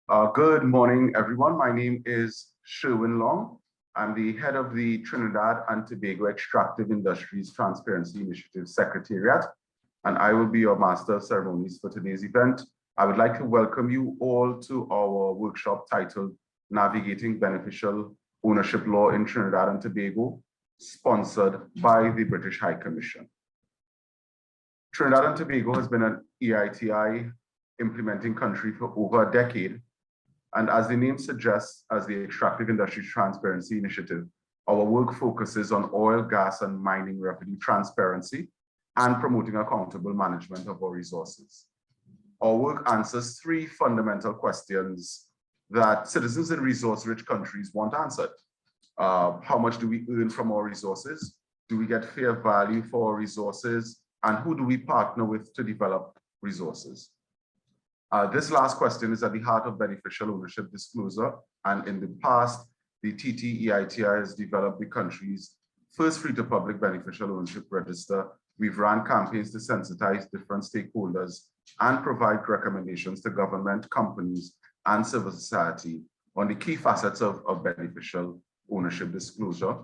Good morning, everyone. My name is Sherwin Long. I'm the head of the Trinidad and Tobago Extractive Industries Transparency Initiative Secretariat, and I will be your master of ceremonies for today's event. I would like to welcome you all to our workshop titled Navigating Beneficial Ownership Law in Trinidad and Tobago, sponsored by the British High Commission. Trinidad and Tobago has been an EITI implementing country for over a decade. And as the name suggests, as the Extractive Industries Transparency Initiative, our work focuses on oil, gas, and mining revenue transparency and promoting accountable management of our resources. Our work answers three fundamental questions that citizens in resource-rich countries want answered. How much do we earn from our resources? Do we get fair value for our resources? And who do we partner with to develop resources? This last question is at the heart of beneficial ownership disclosure, and in the past, the TTEITI has developed the country's first free-to-public beneficial ownership register. We've run campaigns to sensitize different stakeholders and provide recommendations to government, companies, and civil society on the key facets of beneficial ownership disclosure.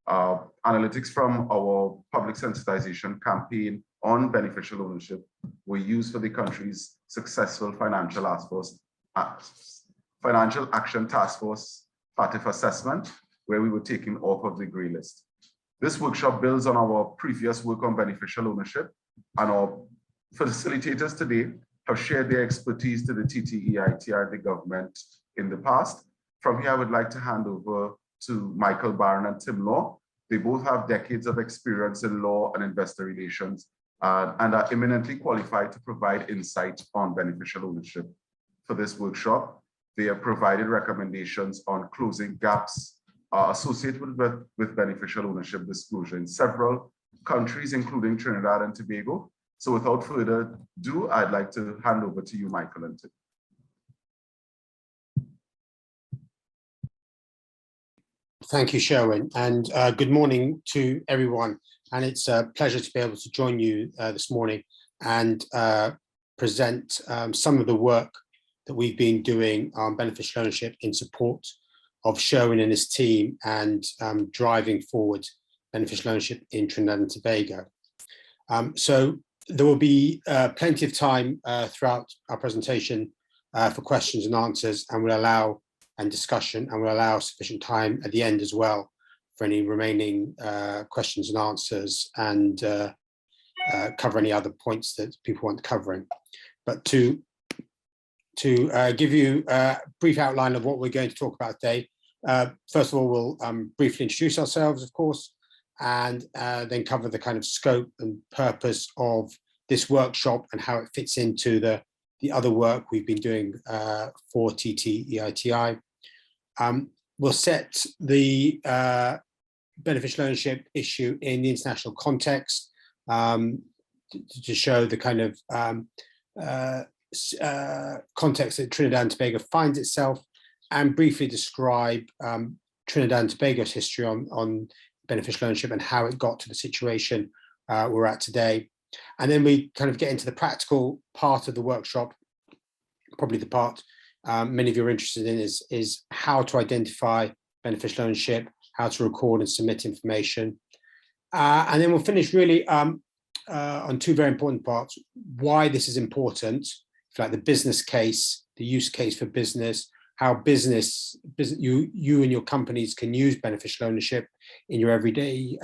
Analytics from our public sensitization campaign on beneficial ownership were used for the country's successful financial action task force FATF assessment, where we were taken off of the grey list. This workshop builds on our previous work on beneficial ownership, and our facilitators today have shared their expertise to the TTEITI and the government in the past. From here, I would like to hand over to Michael Barron and Tim Law. They both have decades of experience in law and investor relations and are eminently qualified to provide insight on beneficial ownership. For this workshop, they have provided recommendations on closing gaps associated with beneficial ownership disclosure in several countries, including Trinidad and Tobago. So without further ado, I'd like to hand over to you, Michael and Tim. Thank you, Sherwin, and good morning to everyone. And it's a pleasure to be able to join you this morning and present some of the work that we've been doing on beneficial ownership in support of Sherwin and his team and driving forward beneficial ownership in Trinidad and Tobago. So there will be plenty of time throughout our presentation for questions and answers, and we'll allow discussion, and we'll allow sufficient time at the end as well for any remaining questions and answers, and cover any other points that people want covering. But to give you a brief outline of what we're going to talk about today, first of all, we'll briefly introduce ourselves, of course, and then cover the kind of scope and purpose of this workshop and how it fits into the other work we've been doing for TTEITI. We'll set the beneficial ownership issue in the international context to show the kind of context that Trinidad and Tobago finds itself, and briefly describe Trinidad and Tobago's history on beneficial ownership and how it got to the situation we're at today. And then we kind of get into the practical part of the workshop, probably the part many of you are interested in is how to identify beneficial ownership, how to record and submit information. And then we'll finish really on two very important parts: why this is important, like the business case, the use case for business, how you and your companies can use beneficial ownership in your everyday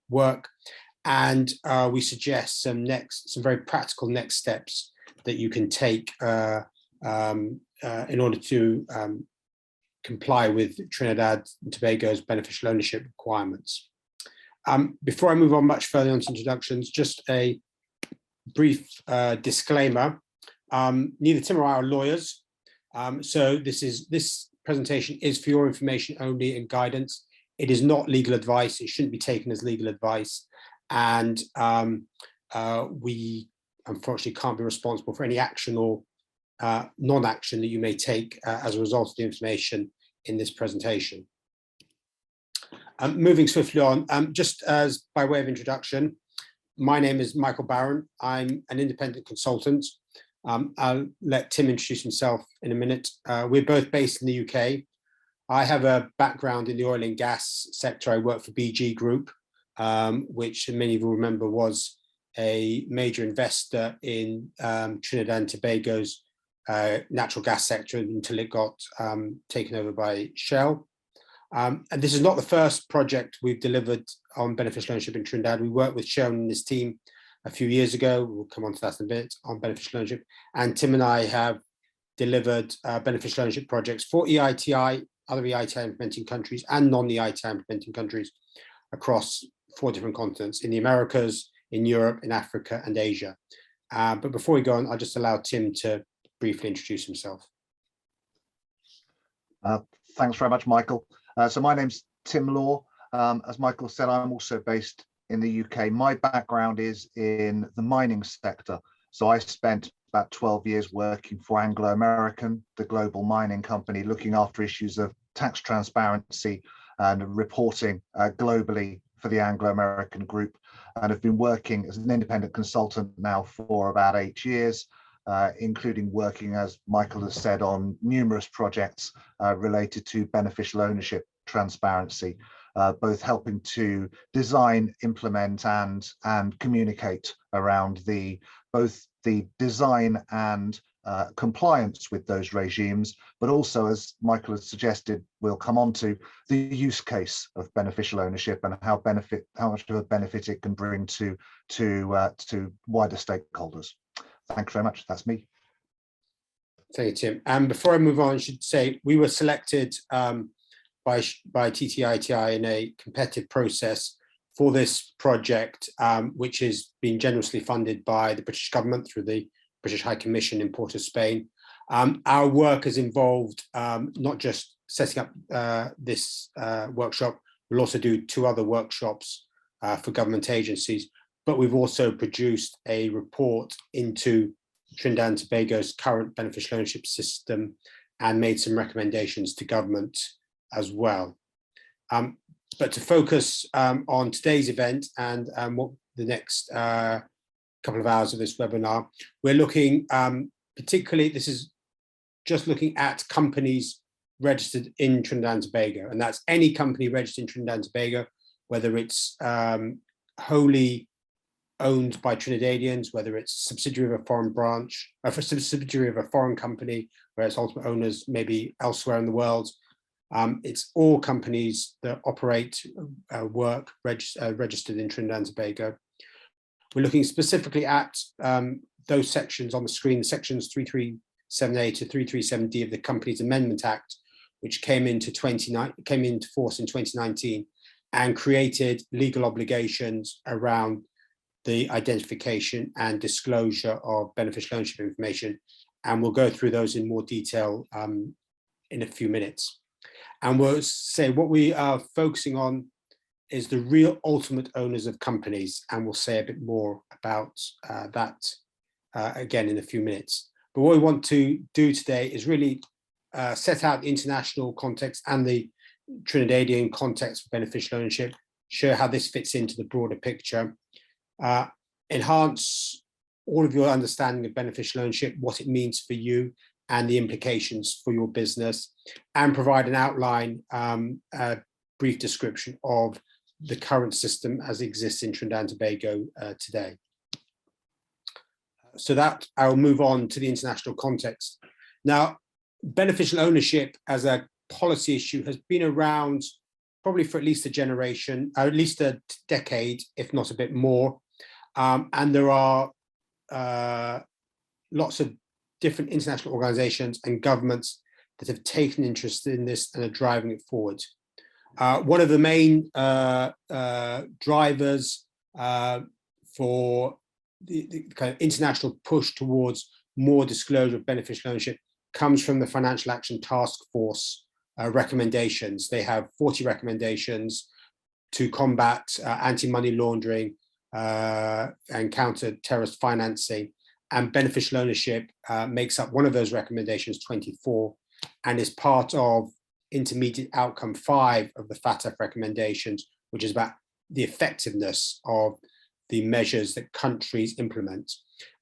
work. And we suggest some very practical next steps that you can take in order to comply with Trinidad and Tobago's beneficial ownership requirements. Before I move on much further into introductions, just a brief disclaimer. Neither Tim or I are lawyers, so this presentation is for your information only and guidance. It is not legal advice. It shouldn't be taken as legal advice, and we unfortunately can't be responsible for any action or non-action that you may take as a result of the information in this presentation. Moving swiftly on, just as by way of introduction, my name is Michael Barron. I'm an independent consultant. I'll let Tim introduce himself in a minute. We're both based in the UK. I have a background in the oil and gas sector. I work for BG Group, which many of you remember was a major investor in Trinidad and Tobago's natural gas sector until it got taken over by Shell. And this is not the first project we've delivered on beneficial ownership in Trinidad. We worked with Sharon and his team a few years ago. We'll come on to that in a bit on beneficial ownership. And Tim and I have delivered beneficial ownership projects for EITI, other EITI implementing countries, and non-EITI implementing countries across 4 different continents, in the Americas, in Europe, in Africa, and Asia. But before we go on, I'll just allow Tim to briefly introduce himself. Thanks very much, Michael. So my name's Tim Law. As Michael said, I'm also based in the UK. My background is in the mining sector. So I spent about 12 years working for Anglo American, the global mining company, looking after issues of tax transparency and reporting globally for the Anglo American group, and have been working as an independent consultant now for about 8 years, including working, as Michael has said, on numerous projects related to beneficial ownership transparency, both helping to design, implement, and communicate around both the design and compliance with those regimes, but also, as Michael has suggested, we'll come on to the use case of beneficial ownership and how much of a benefit it can bring to wider stakeholders. Thanks very much. That's me. Thank you, Tim. And before I move on, I should say we were selected by TTITI in a competitive process for this project, which is being generously funded by the British government through the British High Commission in Port of Spain. Our work has involved not just setting up this workshop, we'll also do 2 other workshops for government agencies, but we've also produced a report into Trinidad and Tobago's current beneficial ownership system and made some recommendations to government as well. But to focus on today's event and what the next couple of hours of this webinar, we're looking particularly, this is just looking at companies registered in Trinidad and Tobago, and that's any company registered in Trinidad and Tobago, whether it's wholly owned by Trinidadians, whether it's subsidiary of a foreign branch, subsidiary of a foreign company, where its ultimate owners may be elsewhere in the world. It's all companies that operate, work, registered in Trinidad and Tobago. We're looking specifically at those sections on the screen, sections 337A to 337D of the Companies Amendment Act, which came into force in 2019 and created legal obligations around the identification and disclosure of beneficial ownership information. And we'll go through those in more detail in a few minutes. And we'll say what we are focusing on is the real ultimate owners of companies, and we'll say a bit more about that again in a few minutes. But what we want to do today is really set out the international context and the Trinidadian context for beneficial ownership, show how this fits into the broader picture, enhance all of your understanding of beneficial ownership, what it means for you and the implications for your business, and provide an outline, a brief description of the current system as it exists in Trinidad and Tobago today. So that I'll move on to the international context. Now, beneficial ownership as a policy issue has been around probably for at least a generation, or at least a decade, if not a bit more. And there are lots of different international organizations and governments that have taken interest in this and are driving it forward. One of the main drivers for the kind of international push towards more disclosure of beneficial ownership comes from the Financial Action Task Force recommendations. They have 40 recommendations to combat anti-money laundering and counter terrorist financing, and beneficial ownership makes up one of those recommendations, 24, and is part of intermediate outcome 5 of the FATF recommendations, which is about the effectiveness of the measures that countries implement.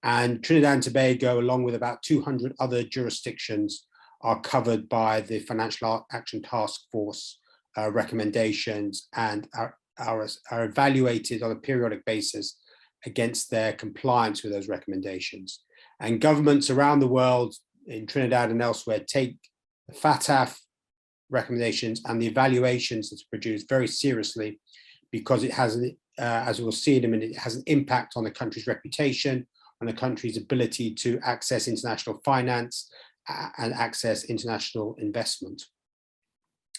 And Trinidad and Tobago, along with about 200 other jurisdictions, are covered by the Financial Action Task Force recommendations and are evaluated on a periodic basis against their compliance with those recommendations. And governments around the world, in Trinidad and elsewhere, take the FATF recommendations and the evaluations that's produced very seriously, because it has, as we'll see in a minute, it has an impact on the country's reputation, on the country's ability to access international finance and access international investment,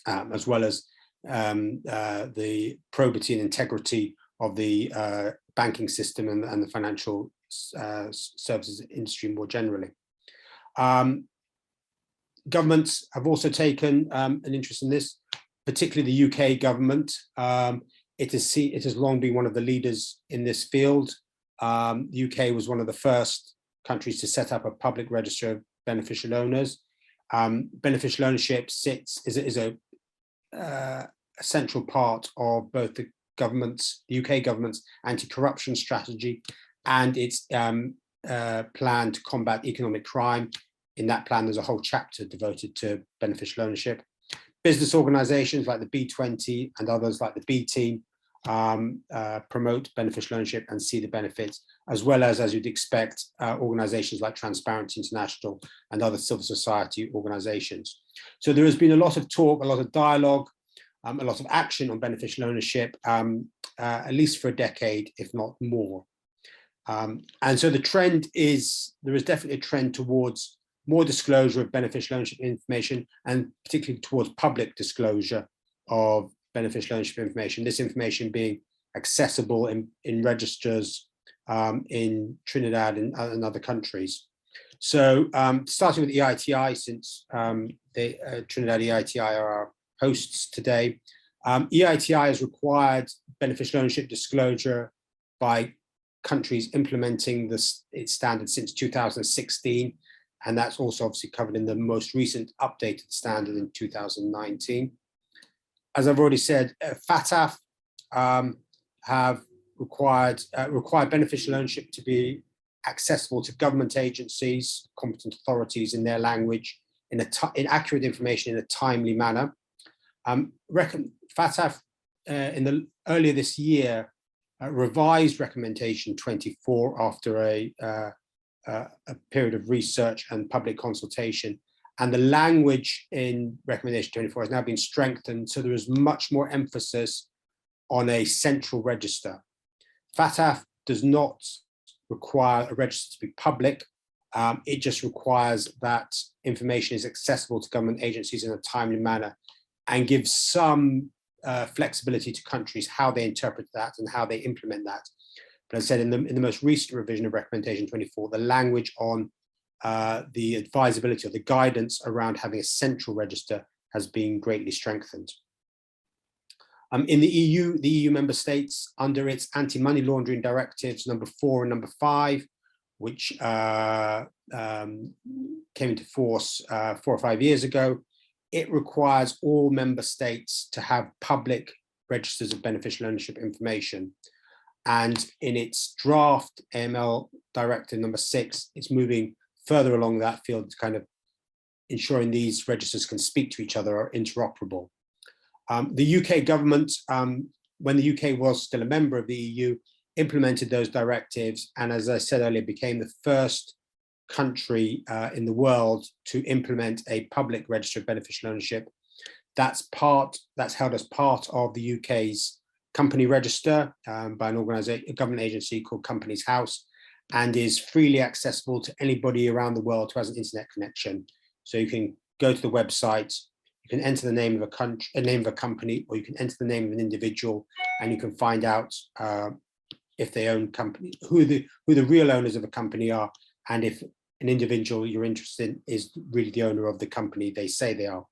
as well as the probity and integrity of the banking system and the financial services industry more generally. Governments have also taken an interest in this, particularly the UK government. It has long been one of the leaders in this field. The UK was one of the first countries to set up a public register of beneficial owners. Beneficial ownership is a central part of both the UK government's anti-corruption strategy and its plan to combat economic crime. In that plan, there's a whole chapter devoted to beneficial ownership. Business organizations like the B20 and others like the B Team promote beneficial ownership and see the benefits, as well as you'd expect, organizations like Transparency International and other civil society organizations. So there has been a lot of talk, a lot of dialogue, a lot of action on beneficial ownership, at least for a decade, if not more. And so the trend is, there is definitely a trend towards more disclosure of beneficial ownership information, and particularly towards public disclosure of beneficial ownership information, this information being accessible in registers in Trinidad and other countries. So starting with EITI, since the Trinidad EITI are our hosts today, EITI has required beneficial ownership disclosure by countries implementing its standard since 2016. And that's also obviously covered in the most recent updated standard in 2019. As I've already said, FATF have required beneficial ownership to be accessible to government agencies, competent authorities in their language, in accurate information in a timely manner. FATF earlier this year revised recommendation 24 after a period of research and public consultation, and the language in recommendation 24 has now been strengthened, so there is much more emphasis on a central register. FATF does not require a register to be public. It just requires that information is accessible to government agencies in a timely manner, and gives some flexibility to countries how they interpret that and how they implement that. But as I said, in the most recent revision of recommendation 24, the language on the advisability or the guidance around having a central register has been greatly strengthened. In the EU member states, under its anti-money laundering directives number 4 and number 5, which came into force 4 or 5 years ago, it requires all member states to have public registers of beneficial ownership information. And in its draft AML directive number 6, it's moving further along that field to kind of ensuring these registers can speak to each other or interoperable. The UK government, when the UK was still a member of the EU, implemented those directives, and as I said earlier, became the first country in the world to implement a public register of beneficial ownership. That's held as part of the UK's company register by a government agency called Companies House, and is freely accessible to anybody around the world who has an internet connection. So you can go to the website, you can enter the name of a name of a company, or you can enter the name of an individual, and you can find out if they own company, who the real owners of a company are, and if an individual you're interested in is really the owner of the company they say they are.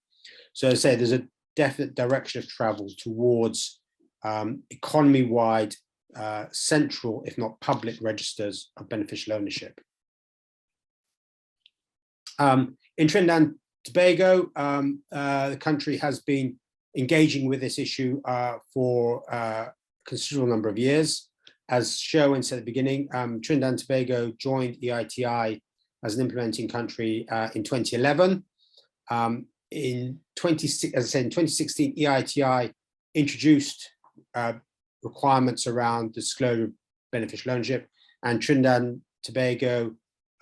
So as I say, there's a definite direction of travel towards economy-wide central, if not public, registers of beneficial ownership. In Trinidad and Tobago, the country has been engaging with this issue for a considerable number of years. as Sherwin said at the beginning, Trinidad and Tobago joined EITI as an implementing country in 2011. In 2016, EITI introduced requirements around disclosure of beneficial ownership, and Trinidad and Tobago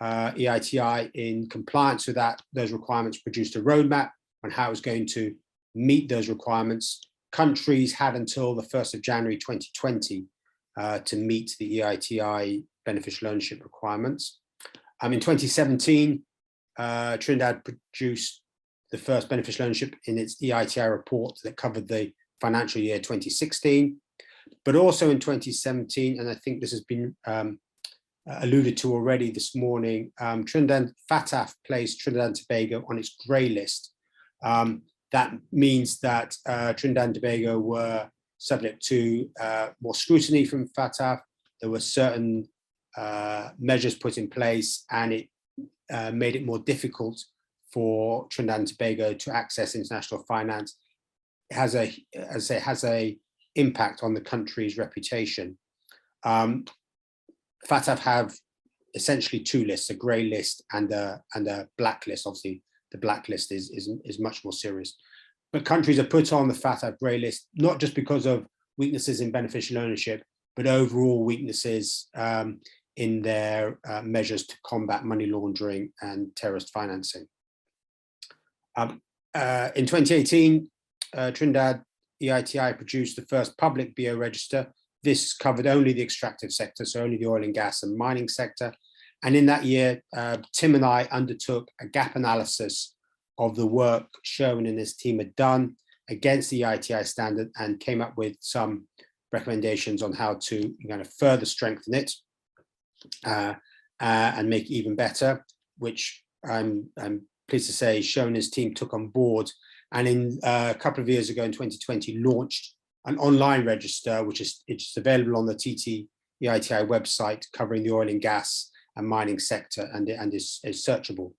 EITI, in compliance with those requirements, produced a roadmap on how it was going to meet those requirements. Countries had until the 1st of January 2020 to meet the EITI beneficial ownership requirements. In 2017, Trinidad produced the first beneficial ownership in its EITI report that covered the financial year 2016. But also in 2017, and I think this has been alluded to already this morning, FATF placed Trinidad and Tobago on its grey list. That means that Trinidad and Tobago were subject to more scrutiny from FATF. There were certain measures put in place, and it made it more difficult for Trinidad and Tobago to access international finance. It has a impact on the country's reputation. FATF have essentially two lists: a grey list and a blacklist. Obviously, the blacklist is much more serious. But countries are put on the FATF grey list not just because of weaknesses in beneficial ownership, but overall weaknesses in their measures to combat money laundering and terrorist financing. In 2018, Trinidad EITI produced the first public BO register. This covered only the extractive sector, so only the oil and gas and mining sector. And in that year, Tim and I undertook a gap analysis of the work Sherwin and his team had done against the EITI standard and came up with some recommendations on how to kind of further strengthen it and make it even better, which I'm pleased to say Sherwin and his team took on board. And in a couple of years ago in 2020, launched an online register, which is available on the TT EITI website, covering the oil and gas and mining sector, and is searchable.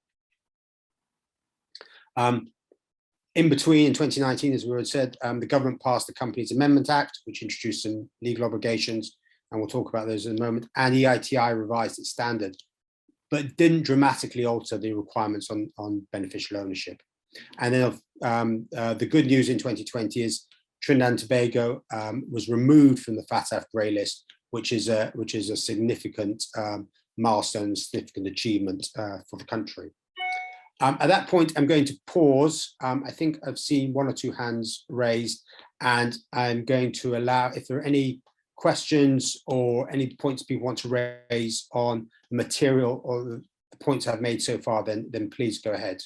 In between, in 2019, as we already said, the government passed the Companies Amendment Act, which introduced some legal obligations, and we'll talk about those in a moment, and EITI revised its standard, but didn't dramatically alter the requirements on beneficial ownership. And then the good news in 2020 is Trinidad and Tobago was removed from the FATF grey list, which is a significant milestone, significant achievement for the country. At that point, I'm going to pause. I think I've seen one or two hands raised, and I'm going to allow, if there are any questions or any points people want to raise on the material or the points I've made so far, then please go ahead.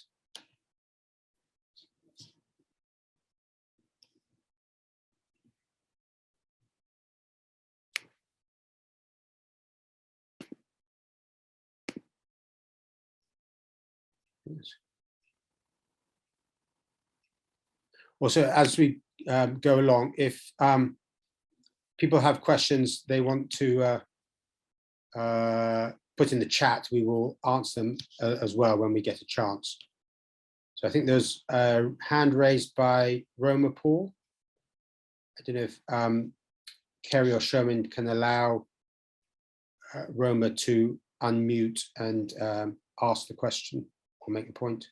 Also, as we go along, if people have questions they want to put in the chat, we will answer them as well when we get a chance. So I think there's a hand raised by Roma Paul. I don't know if Kerry or Sherwin can allow Roma to unmute and ask the question or make a point.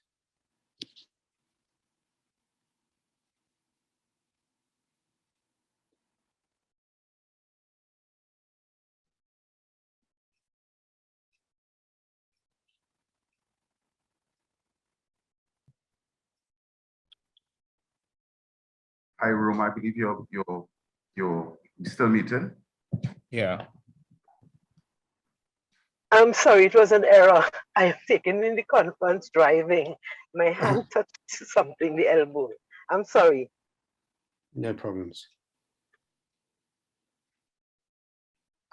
Hi, Roma. I believe you're still muted. Yeah. I'm sorry, it was an error. I have taken in the conference driving. My hand touched something, the elbow. I'm sorry. No problems.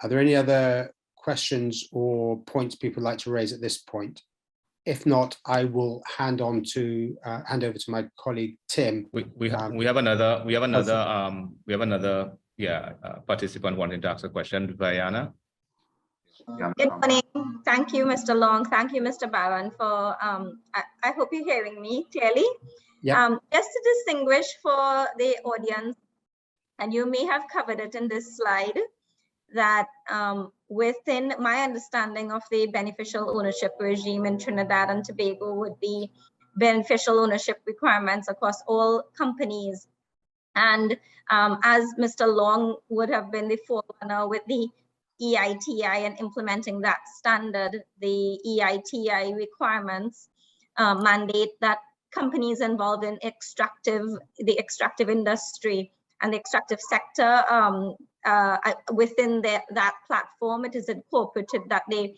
Are there any other questions or points people would like to raise at this point? If not, I will hand over to my colleague Tim. We have another participant wanting to ask a question. Vayana. Good morning. Thank you, Mr. Long. Thank you, Mr. Baran, for I hope you're hearing me clearly. Yeah. Just to distinguish for the audience, and you may have covered it in this slide, that within my understanding of the beneficial ownership regime in Trinidad and Tobago would be beneficial ownership requirements across all companies. And as Mr. Long would have been the forerunner with the EITI and implementing that standard, the EITI requirements mandate that companies involved in the extractive industry and the extractive sector within that platform, it is incorporated that they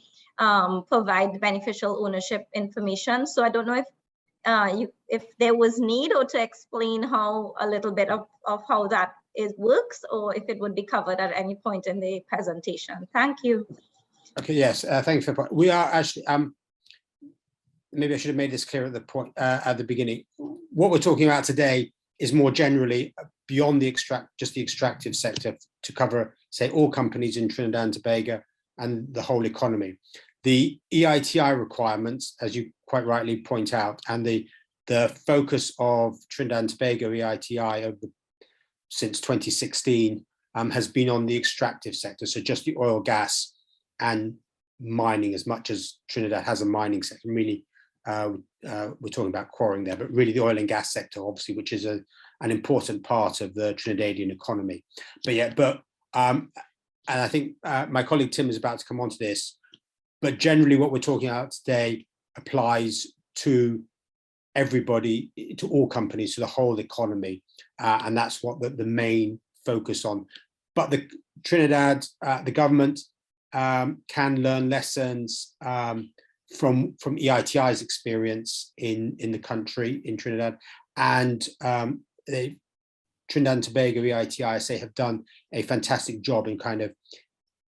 provide beneficial ownership information. So I don't know if there was need or to explain how a little bit of how that works, or if it would be covered at any point in the presentation. Thank you. Okay, yes, thanks for the point. We are actually, maybe I should have made this clear at the point at the beginning. What we're talking about today is more generally beyond the extractive sector to cover, say, all companies in Trinidad and Tobago and the whole economy. The EITI requirements, as you quite rightly point out, and the focus of Trinidad and Tobago EITI since 2016 has been on the extractive sector, so just the oil, gas, and mining, as much as Trinidad has a mining sector. Really, we're talking about quarrying there, but really the oil and gas sector, obviously, which is an important part of the Trinidadian economy. And I think my colleague Tim is about to come on to this, but generally what we're talking about today applies to everybody, to all companies, to the whole economy, and that's what the main focus on. But the Trinidad, the government can learn lessons from EITI's experience in the country, in Trinidad, and Trinidad and Tobago EITI, I say, have done a fantastic job in kind of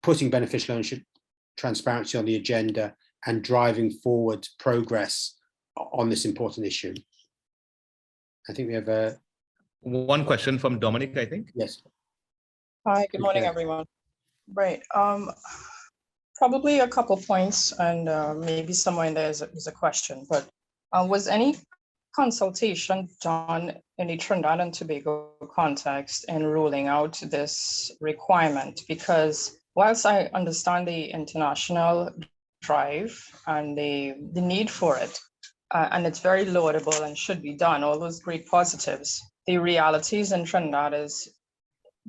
putting beneficial ownership transparency on the agenda and driving forward progress on this important issue. I think we have one question from Dominic, I think. Yes. Hi, good morning, everyone. Right. Probably a couple points, and maybe somewhere in there is a question, but was any consultation done in the Trinidad and Tobago context in ruling out this requirement? Because whilst I understand the international drive and the need for it, and it's very laudable and should be done, all those great positives, the realities in Trinidad is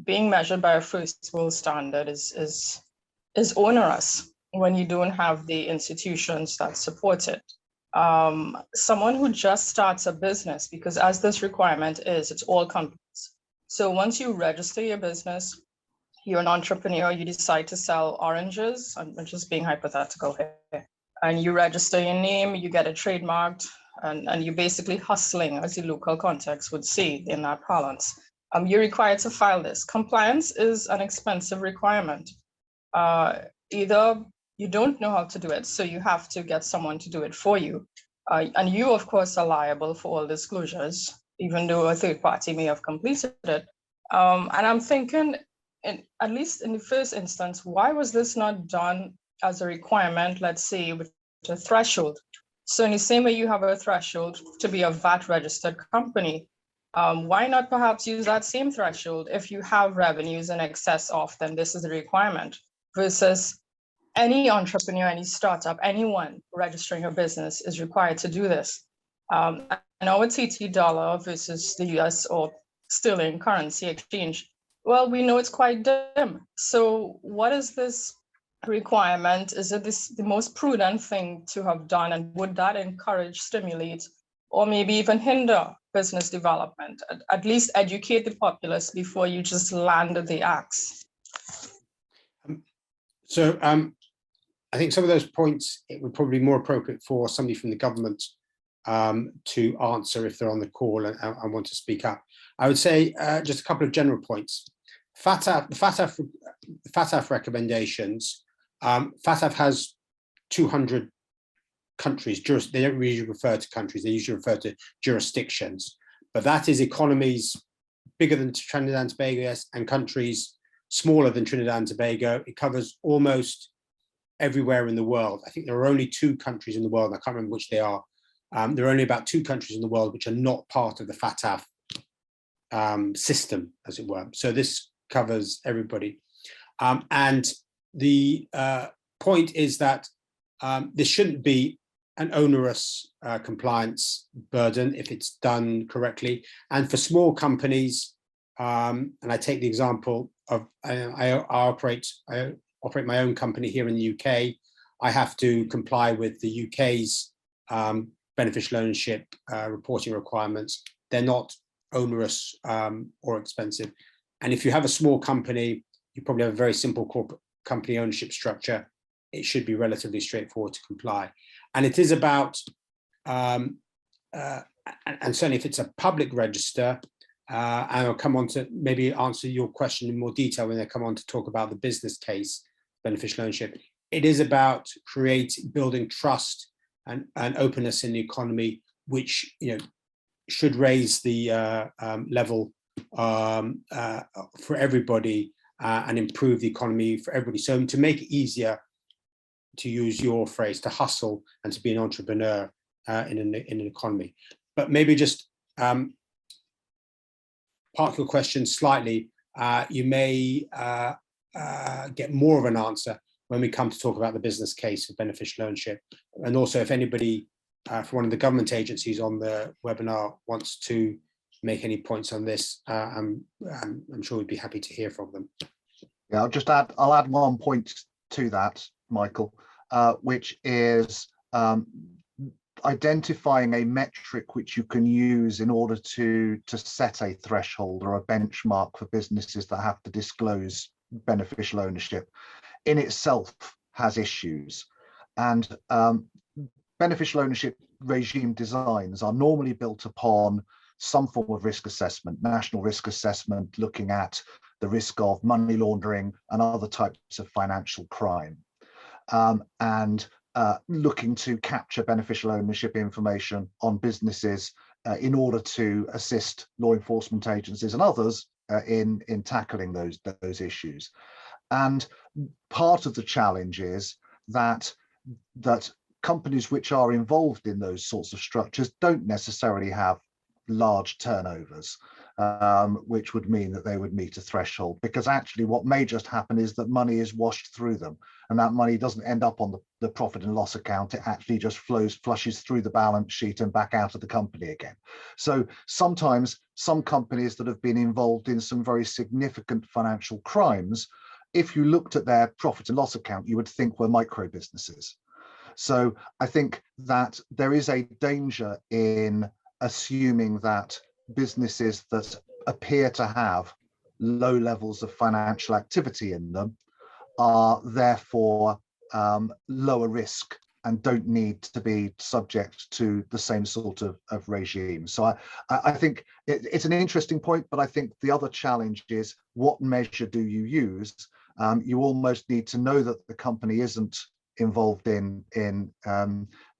being measured by a first world standard is onerous when you don't have the institutions that support it. Someone who just starts a business, because as this requirement is, it's all companies. So once you register your business, you're an entrepreneur, you decide to sell oranges, I'm just being hypothetical here, and you register your name, you get it trademarked, and you're basically hustling, as the local context would see in that parlance. You're required to file this. Compliance is an expensive requirement. Either you don't know how to do it, so you have to get someone to do it for you. And you, of course, are liable for all disclosures, even though a third party may have completed it. And I'm thinking, at least in the first instance, why was this not done as a requirement, let's say, with a threshold? So in the same way you have a threshold to be a VAT registered company, why not perhaps use that same threshold if you have revenues in excess of, then this is the requirement, versus any entrepreneur, any startup, anyone registering a business is required to do this. And our TT dollar versus the US or sterling currency exchange, well, we know it's quite dim. So what is this requirement? Is it the most prudent thing to have done? And would that encourage, stimulate, or maybe even hinder business development? At least educate the populace before you just land the axe. So I think some of those points, it would probably be more appropriate for somebody from the government to answer if they're on the call and want to speak up. I would say just a couple of general points. FATF recommendations, FATF has 200 countries. They don't usually refer to countries, they usually refer to jurisdictions. But that is economies bigger than Trinidad and Tobago, yes, and countries smaller than Trinidad and Tobago. It covers almost everywhere in the world. I think there are only 2 countries in the world, I can't remember which they are. There are only about 2 countries in the world which are not part of the FATF system, as it were. So this covers everybody. And the point is that this shouldn't be an onerous compliance burden if it's done correctly. And for small companies, and I take the example of I operate my own company here in the UK. I have to comply with the UK's beneficial ownership reporting requirements. They're not onerous or expensive. And if you have a small company, you probably have a very simple corporate company ownership structure. It should be relatively straightforward to comply. And it is about, and certainly if it's a public register, and I'll come on to maybe answer your question in more detail when I come on to talk about the business case, beneficial ownership. It is about building trust and openness in the economy, which should raise the level for everybody and improve the economy for everybody. So to make it easier, to use your phrase, to hustle and to be an entrepreneur in an economy. But maybe just park your question slightly. You may get more of an answer when we come to talk about the business case of beneficial ownership. And also if anybody from one of the government agencies on the webinar wants to make any points on this, I'm sure we'd be happy to hear from them. Yeah, I'll add one point to that, Michael, which is identifying a metric which you can use in order to set a threshold or a benchmark for businesses that have to disclose beneficial ownership in itself has issues. And beneficial ownership regime designs are normally built upon some form of risk assessment, national risk assessment, looking at the risk of money laundering and other types of financial crime, and looking to capture beneficial ownership information on businesses in order to assist law enforcement agencies and others in tackling those issues. And part of the challenge is that companies which are involved in those sorts of structures don't necessarily have large turnovers, which would mean that they would meet a threshold, because actually what may just happen is that money is washed through them, and that money doesn't end up on the profit and loss account. It actually just flushes through the balance sheet and back out of the company again. So sometimes some companies that have been involved in some very significant financial crimes, if you looked at their profit and loss account, you would think were micro businesses. So I think that there is a danger in assuming that businesses that appear to have low levels of financial activity in them are therefore lower risk and don't need to be subject to the same sort of regime. So I think it's an interesting point, but I think the other challenge is, what measure do you use? You almost need to know that the company isn't involved in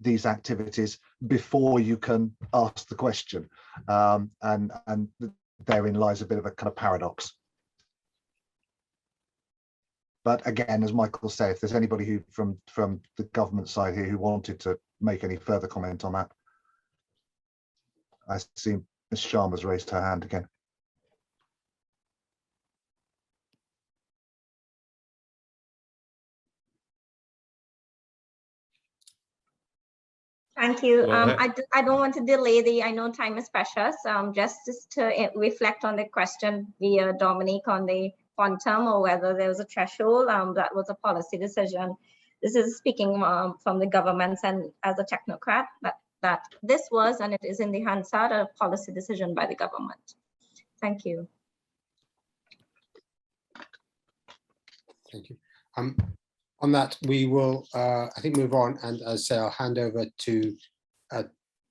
these activities before you can ask the question, and therein lies a bit of a kind of paradox. But again, as Michael said, if there's anybody who from the government side here who wanted to make any further comment on that, I see Ms. Sharma's raised her hand again. Thank you. Go ahead. I don't want to delay I know time is precious. Just to reflect on the question via Dominique on the quantum or whether there was a threshold, that was a policy decision. This is speaking from the government and as a technocrat, that this was, and it is in the Hansard, a policy decision by the government. Thank you. Thank you. On that, we will, I think, move on, and as I say, I'll hand over to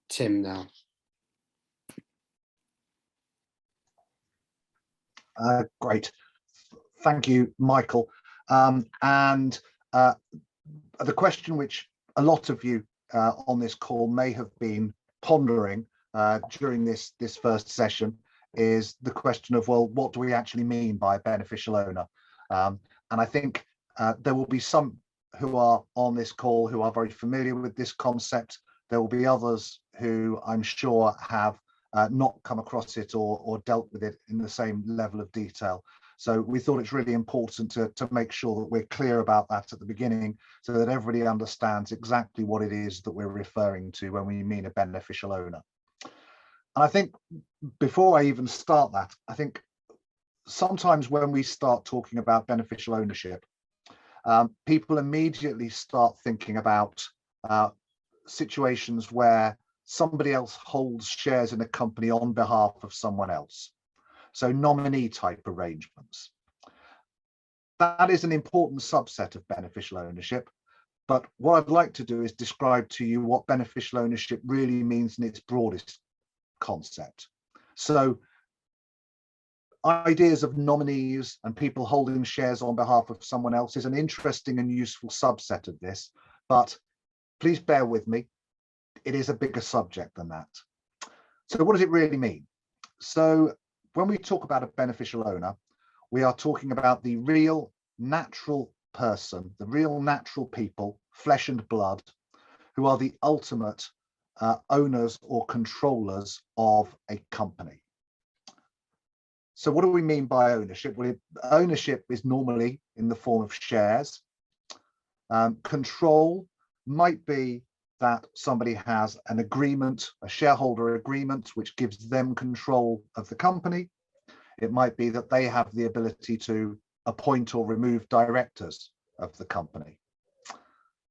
Tim now. Great. Thank you, Michael. And the question which a lot of you on this call may have been pondering during this first session is the question of, well, what do we actually mean by a beneficial owner? And I think there will be some who are on this call who are very familiar with this concept. There will be others who I'm sure have not come across it or dealt with it in the same level of detail. So we thought it's really important to make sure that we're clear about that at the beginning so that everybody understands exactly what it is that we're referring to when we mean a beneficial owner. And I think before I even start that, I think sometimes when we start talking about beneficial ownership, people immediately start thinking about situations where somebody else holds shares in a company on behalf of someone else. So nominee type arrangements. That is an important subset of beneficial ownership. But what I'd like to do is describe to you what beneficial ownership really means in its broadest concept. So ideas of nominees and people holding shares on behalf of someone else is an interesting and useful subset of this, but please bear with me. It is a bigger subject than that. So what does it really mean? So when we talk about a beneficial owner, we are talking about the real natural person, the real natural people, flesh and blood, who are the ultimate owners or controllers of a company. So what do we mean by ownership? Well, ownership is normally in the form of shares. Control might be that somebody has an agreement, a shareholder agreement, which gives them control of the company. It might be that they have the ability to appoint or remove directors of the company.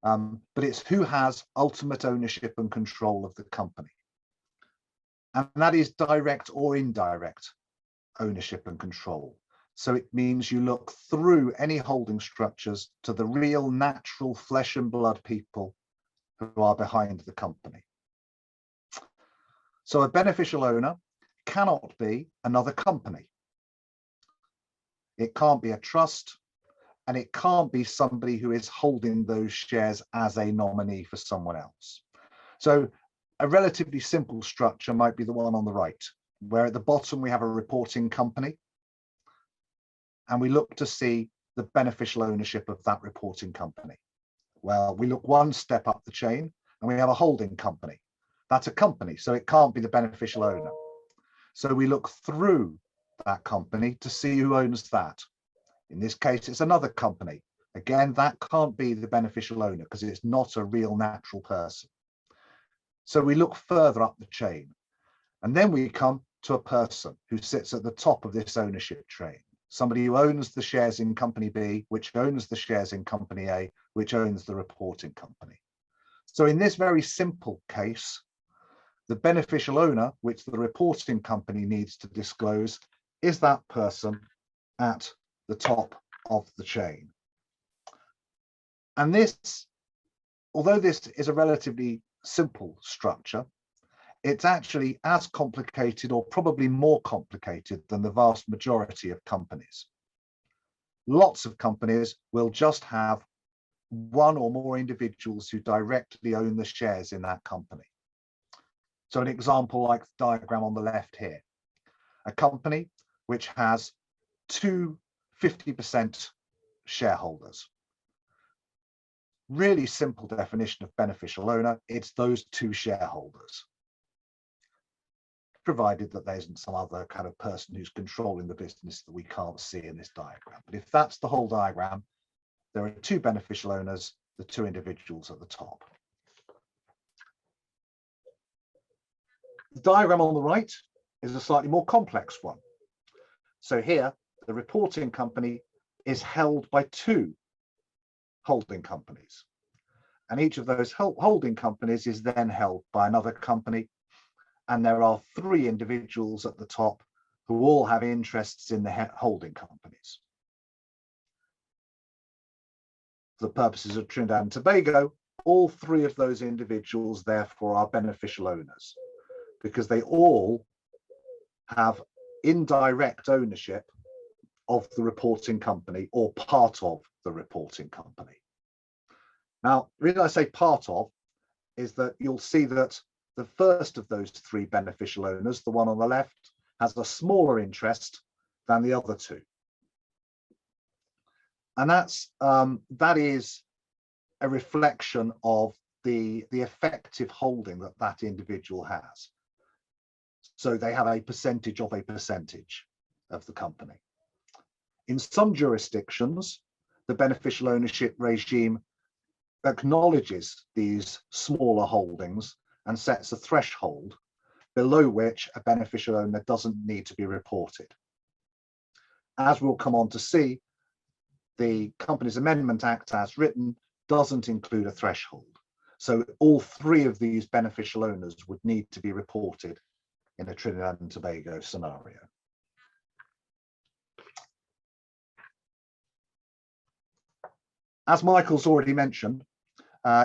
But it's who has ultimate ownership and control of the company. And that is direct or indirect ownership and control. So it means you look through any holding structures to the real natural flesh and blood people who are behind the company. So a beneficial owner cannot be another company. It can't be a trust, and it can't be somebody who is holding those shares as a nominee for someone else. So a relatively simple structure might be the one on the right, where at the bottom we have a reporting company, and we look to see the beneficial ownership of that reporting company. Well, we look one step up the chain and we have a holding company. That's a company, so it can't be the beneficial owner. So we look through that company to see who owns that. In this case, it's another company. Again, that can't be the beneficial owner because it's not a real natural person. So we look further up the chain, and then we come to a person who sits at the top of this ownership train. Somebody who owns the shares in company B, which owns the shares in company A, which owns the reporting company. So in this very simple case, the beneficial owner, which the reporting company needs to disclose, is that person at the top of the chain. And this, although this is a relatively simple structure, it's actually as complicated or probably more complicated than the vast majority of companies. Lots of companies will just have one or more individuals who directly own the shares in that company. So an example like the diagram on the left here, a company which has two 50% shareholders. Really simple definition of beneficial owner, it's those two shareholders, provided that there isn't some other kind of person who's controlling the business that we can't see in this diagram. But if that's the whole diagram, there are two beneficial owners, the two individuals at the top. The diagram on the right is a slightly more complex one. So here, the reporting company is held by two holding companies. And each of those holding companies is then held by another company. And there are three individuals at the top who all have interests in the holding companies. For the purposes of Trinidad and Tobago, all three of those individuals therefore are beneficial owners because they all have indirect ownership of the reporting company or part of the reporting company. Now, the reason I say part of is that you'll see that the first of those three beneficial owners, the one on the left, has a smaller interest than the other two. And that is a reflection of the effective holding that that individual has. So they have a percentage of the company. In some jurisdictions, the beneficial ownership regime acknowledges these smaller holdings and sets a threshold below which a beneficial owner doesn't need to be reported. As we'll come on to see, the Companies Amendment Act as written doesn't include a threshold. So all three of these beneficial owners would need to be reported in a Trinidad and Tobago scenario. As Michael's already mentioned,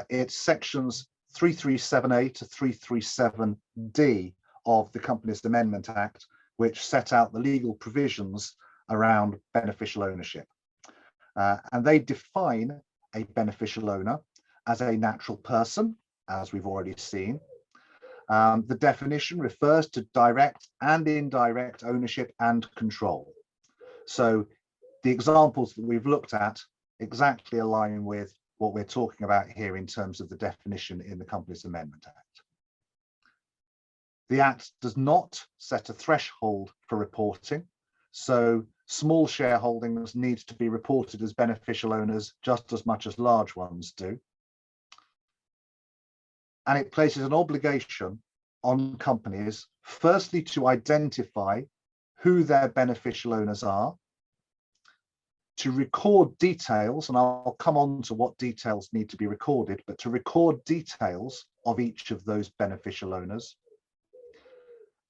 it's sections 337A to 337D of the Companies Amendment Act, which set out the legal provisions around beneficial ownership. And they define a beneficial owner as a natural person, as we've already seen. The definition refers to direct and indirect ownership and control. So the examples that we've looked at exactly align with what we're talking about here in terms of the definition in the Companies Amendment Act. The Act does not set a threshold for reporting, so small shareholdings need to be reported as beneficial owners just as much as large ones do. And it places an obligation on companies, firstly, to identify who their beneficial owners are, to record details, and I'll come on to what details need to be recorded, but to record details of each of those beneficial owners,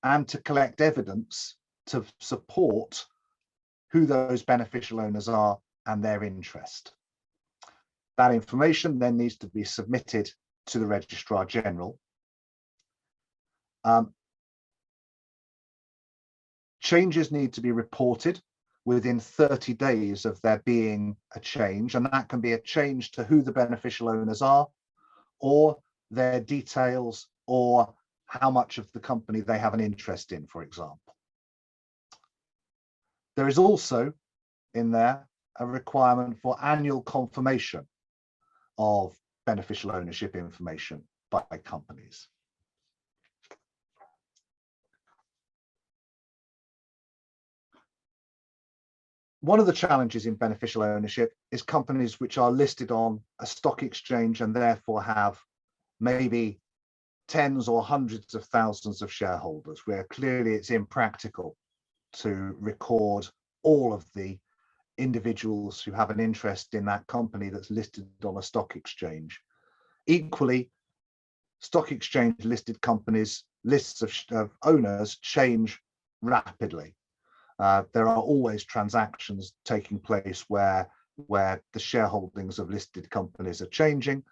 and to collect evidence to support who those beneficial owners are and their interest. That information then needs to be submitted to the Registrar General. Changes need to be reported within 30 days of there being a change, and that can be a change to who the beneficial owners are, or their details, or how much of the company they have an interest in, for example. There is also in there a requirement for annual confirmation of beneficial ownership information by companies. One of the challenges in beneficial ownership is companies which are listed on a stock exchange and therefore have maybe tens or hundreds of thousands of shareholders, where clearly it's impractical to record all of the individuals who have an interest in that company that's listed on a stock exchange. Equally, stock exchange listed companies, lists of owners change rapidly. There are always transactions taking place where the shareholdings of listed companies are changing.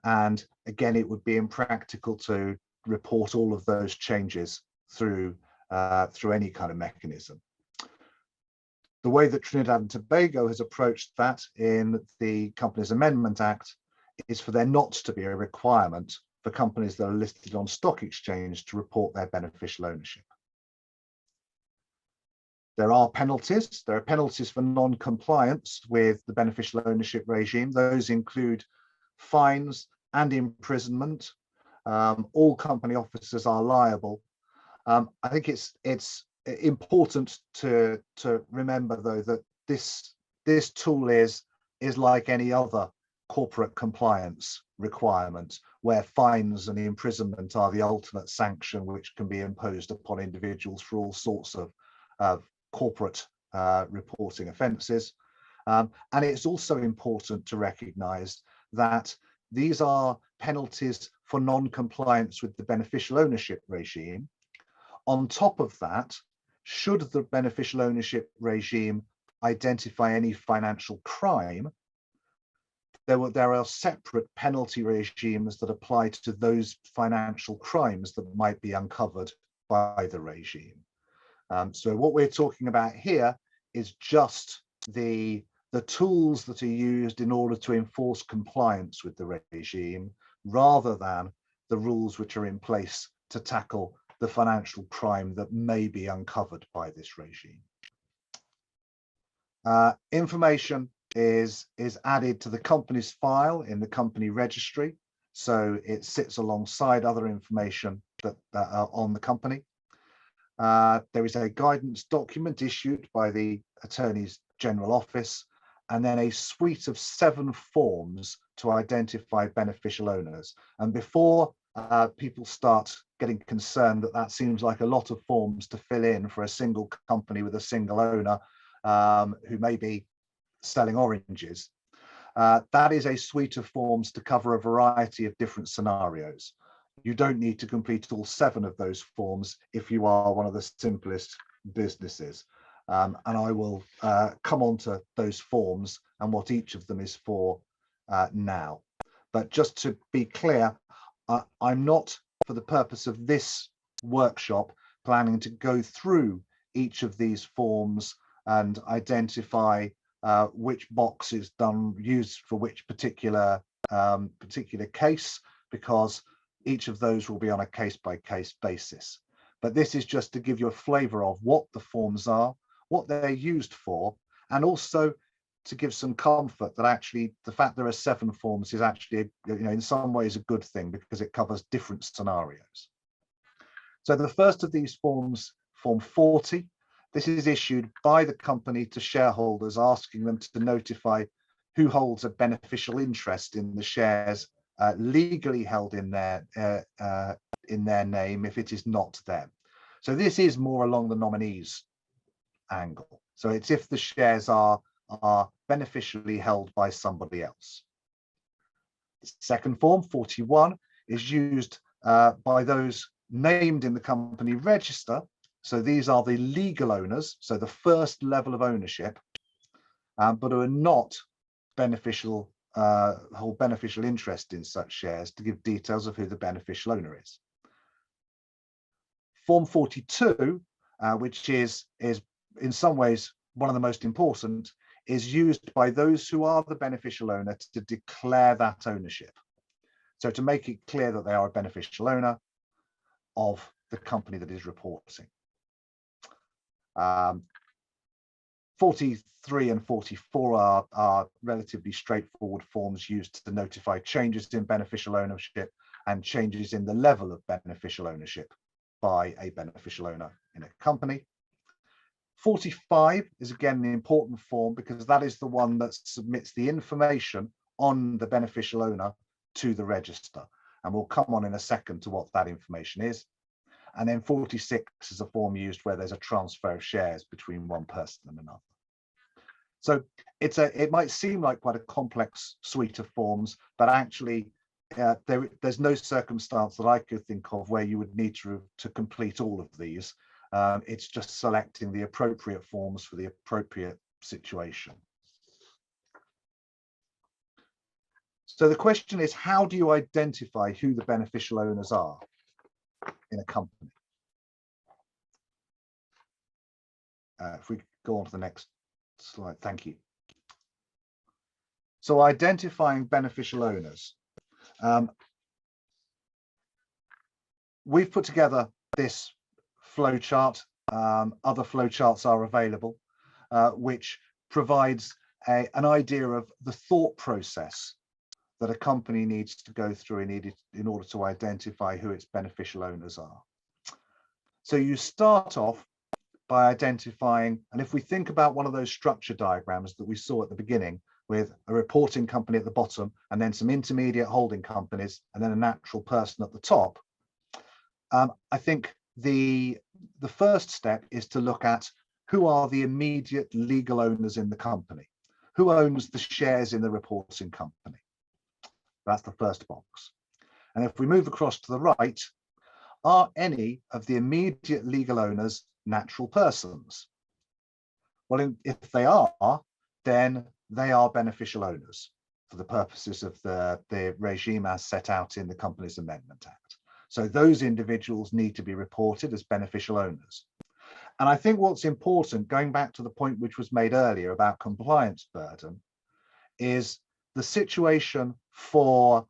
And again, it would be impractical to report all of those changes through any kind of mechanism. The way that Trinidad and Tobago has approached that in the Companies Amendment Act is for there not to be a requirement for companies that are listed on stock exchange to report their beneficial ownership. There are penalties. There are penalties for non-compliance with the beneficial ownership regime. Those include fines and imprisonment. All company officers are liable. I think it's important to remember, though, that this tool is like any other corporate compliance requirement, where fines and imprisonment are the ultimate sanction which can be imposed upon individuals for all sorts of corporate reporting offences. And it's also important to recognise that these are penalties for non-compliance with the beneficial ownership regime. On top of that, should the beneficial ownership regime identify any financial crime, there are separate penalty regimes that apply to those financial crimes that might be uncovered by the regime. So what we're talking about here is just the tools that are used in order to enforce compliance with the regime, rather than the rules which are in place to tackle the financial crime that may be uncovered by this regime. Information is added to the company's file in the company registry, so it sits alongside other information that are on the company. There is a guidance document issued by the Attorneys general office, and then a suite of 7 forms to identify beneficial owners. And before people start getting concerned that that seems like a lot of forms to fill in for a single company with a single owner who may be selling oranges, that is a suite of forms to cover a variety of different scenarios. You don't need to complete all 7 of those forms if you are one of the simplest businesses. And I will come on to those forms and what each of them is for now. But just to be clear, I'm not, for the purpose of this workshop, planning to go through each of these forms and identify which box is used for which particular case, because each of those will be on a case-by-case basis. But this is just to give you a flavour of what the forms are, what they're used for, and also to give some comfort that actually the fact there are 7 forms is actually, in some ways a good thing, because it covers different scenarios. So the first of these forms, Form 40, this is issued by the company to shareholders, asking them to notify who holds a beneficial interest in the shares legally held in their name if it is not them. So this is more along the nominees angle. So it's if the shares are beneficially held by somebody else. The second form, 41, is used by those named in the company register. So these are the legal owners, so the first level of ownership, but who are not beneficial, hold beneficial interest in such shares, to give details of who the beneficial owner is. Form 42, which is in some ways one of the most important, is used by those who are the beneficial owner to declare that ownership. So to make it clear that they are a beneficial owner of the company that is reporting. 43 and 44 are relatively straightforward forms used to notify changes in beneficial ownership and changes in the level of beneficial ownership by a beneficial owner in a company. 45 is again an important form, because that is the one that submits the information on the beneficial owner to the register. And we'll come on in a second to what that information is. And then 46 is a form used where there's a transfer of shares between one person and another. So it might seem like quite a complex suite of forms, but actually there's no circumstance that I could think of where you would need to complete all of these. It's just selecting the appropriate forms for the appropriate situation. So the question is, how do you identify who the beneficial owners are in a company? If we go on to the next slide, thank you. So identifying beneficial owners. We've put together this flowchart. Other flowcharts are available, which provides an idea of the thought process that a company needs to go through in order to identify who its beneficial owners are. So you start off by identifying, and if we think about one of those structure diagrams that we saw at the beginning, with a reporting company at the bottom and then some intermediate holding companies and then a natural person at the top, I think the first step is to look at who are the immediate legal owners in the company. Who owns the shares in the reporting company? That's the first box. And if we move across to the right, are any of the immediate legal owners natural persons? Well, if they are, then they are beneficial owners for the purposes of the regime as set out in the Companies Amendment Act. So those individuals need to be reported as beneficial owners. And I think what's important, going back to the point which was made earlier about compliance burden, is the situation for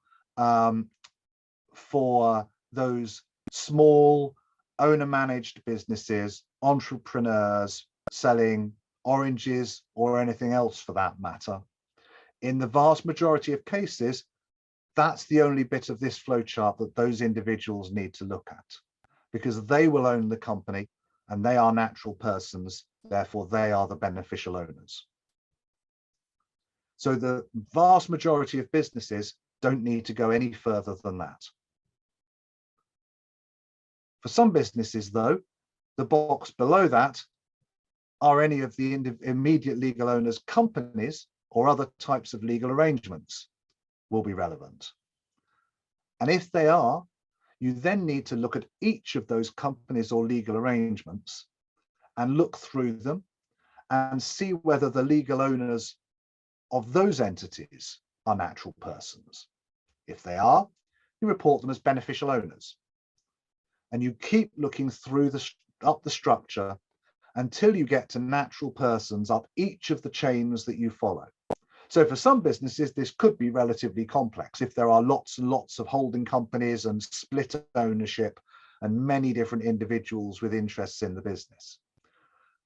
those small owner-managed businesses, entrepreneurs selling oranges or anything else for that matter. In the vast majority of cases, that's the only bit of this flowchart that those individuals need to look at, because they will own the company and they are natural persons, therefore they are the beneficial owners. So the vast majority of businesses don't need to go any further than that. For some businesses, though, the box below that are any of the immediate legal owners' companies or other types of legal arrangements will be relevant. And if they are, you then need to look at each of those companies or legal arrangements and look through them and see whether the legal owners of those entities are natural persons. If they are, you report them as beneficial owners. And you keep looking through up the structure until you get to natural persons up each of the chains that you follow. So for some businesses, this could be relatively complex if there are lots and lots of holding companies and split ownership and many different individuals with interests in the business.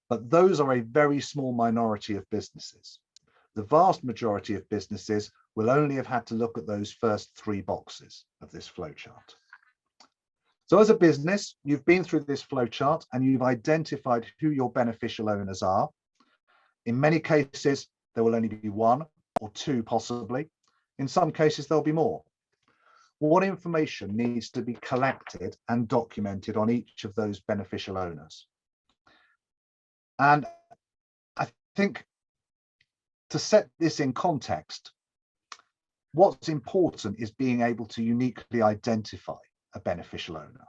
But those are a very small minority of businesses. The vast majority of businesses will only have had to look at those first 3 boxes of this flowchart. So as a business, you've been through this flowchart and you've identified who your beneficial owners are. In many cases, there will only be 1 or 2 possibly. In some cases, there'll be more. What information needs to be collected and documented on each of those beneficial owners? And I think to set this in context, what's important is being able to uniquely identify a beneficial owner.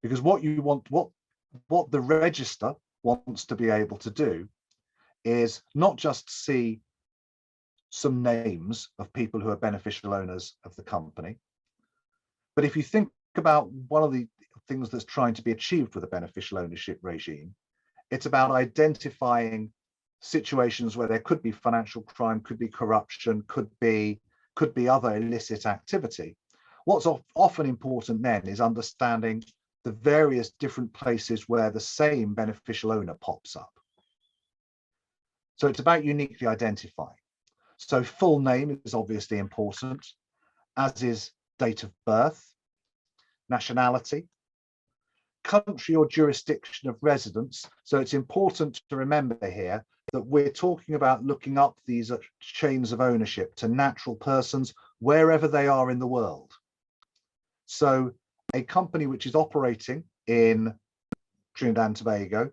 Because what you want, what the register wants to be able to do is not just see some names of people who are beneficial owners of the company, but if you think about one of the things that's trying to be achieved with a beneficial ownership regime, it's about identifying situations where there could be financial crime, could be corruption, could be other illicit activity. What's often important then is understanding the various different places where the same beneficial owner pops up. So it's about uniquely identifying. So full name is obviously important, as is date of birth, nationality, country or jurisdiction of residence. So it's important to remember here that we're talking about looking up these chains of ownership to natural persons wherever they are in the world. So a company which is operating in Trinidad and Tobago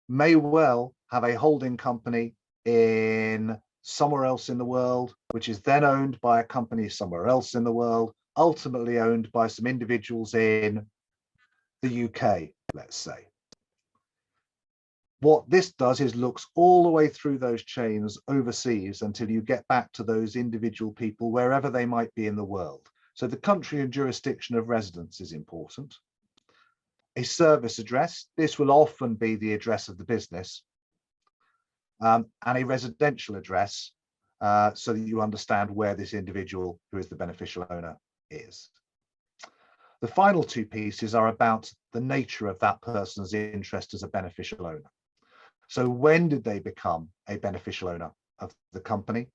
may well have a holding company in somewhere else in the world, which is then owned by a company somewhere else in the world, ultimately owned by some individuals in the UK, let's say. What this does is looks all the way through those chains overseas until you get back to those individual people wherever they might be in the world. So the country and jurisdiction of residence is important. A service address, this will often be the address of the business, and a residential address, so that you understand where this individual who is the beneficial owner is. The final 2 pieces are about the nature of that person's interest as a beneficial owner. So when did they become a beneficial owner of the company?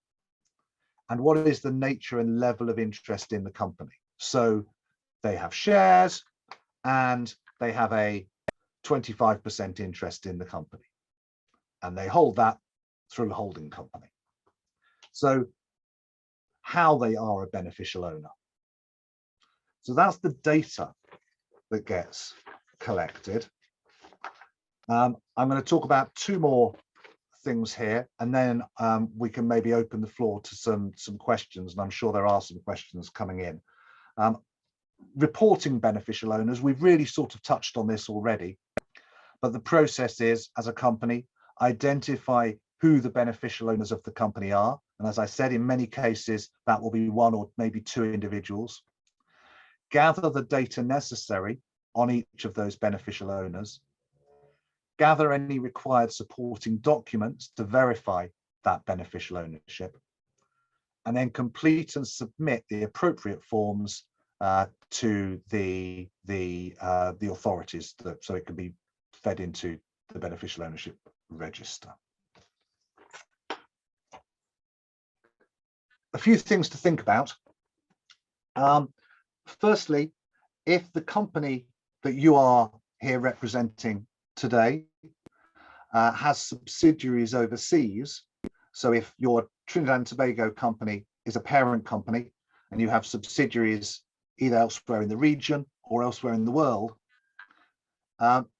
And what is the nature and level of interest in the company? So they have shares and they have a 25% interest in the company, and they hold that through a holding company. So how they are a beneficial owner. So that's the data that gets collected. I'm going to talk about 2 more things here, and then we can maybe open the floor to some questions, and I'm sure there are some questions coming in. Reporting beneficial owners, we've really sort of touched on this already, but the process is, as a company, identify who the beneficial owners of the company are, and as I said, in many cases that will be 1 or maybe 2 individuals. Gather the data necessary on each of those beneficial owners, gather any required supporting documents to verify that beneficial ownership, and then complete and submit the appropriate forms to the authorities, so it can be fed into the beneficial ownership register. A few things to think about. Firstly, if the company that you are here representing today has subsidiaries overseas, So if your Trinidad and Tobago company is a parent company and you have subsidiaries either elsewhere in the region or elsewhere in the world,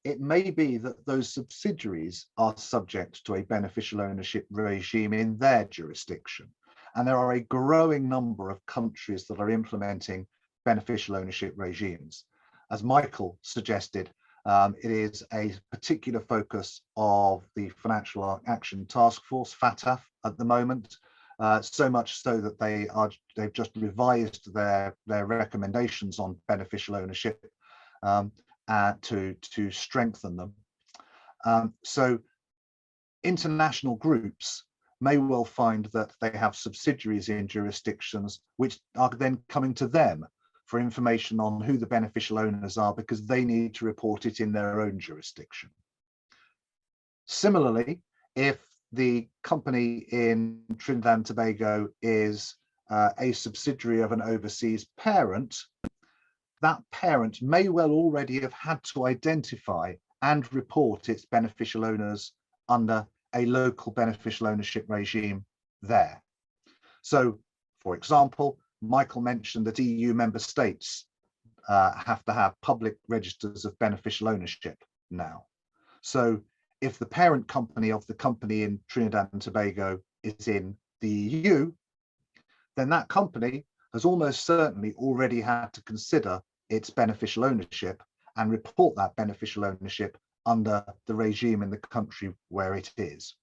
it may be that those subsidiaries are subject to a beneficial ownership regime in their jurisdiction. And there are a growing number of countries that are implementing beneficial ownership regimes. As Michael suggested, it is a particular focus of the Financial Action Task Force, FATF, at the moment, so much so that they've just revised their recommendations on beneficial ownership to strengthen them. So international groups may well find that they have subsidiaries in jurisdictions which are then coming to them for information on who the beneficial owners are, because they need to report it in their own jurisdiction. Similarly, if the company in Trinidad and Tobago is a subsidiary of an overseas parent, that parent may well already have had to identify and report its beneficial owners under a local beneficial ownership regime there. So, for example, Michael mentioned that EU member states have to have public registers of beneficial ownership now. So if the parent company of the company in Trinidad and Tobago is in the EU, then that company has almost certainly already had to consider its beneficial ownership and report that beneficial ownership under the regime in the country where it is.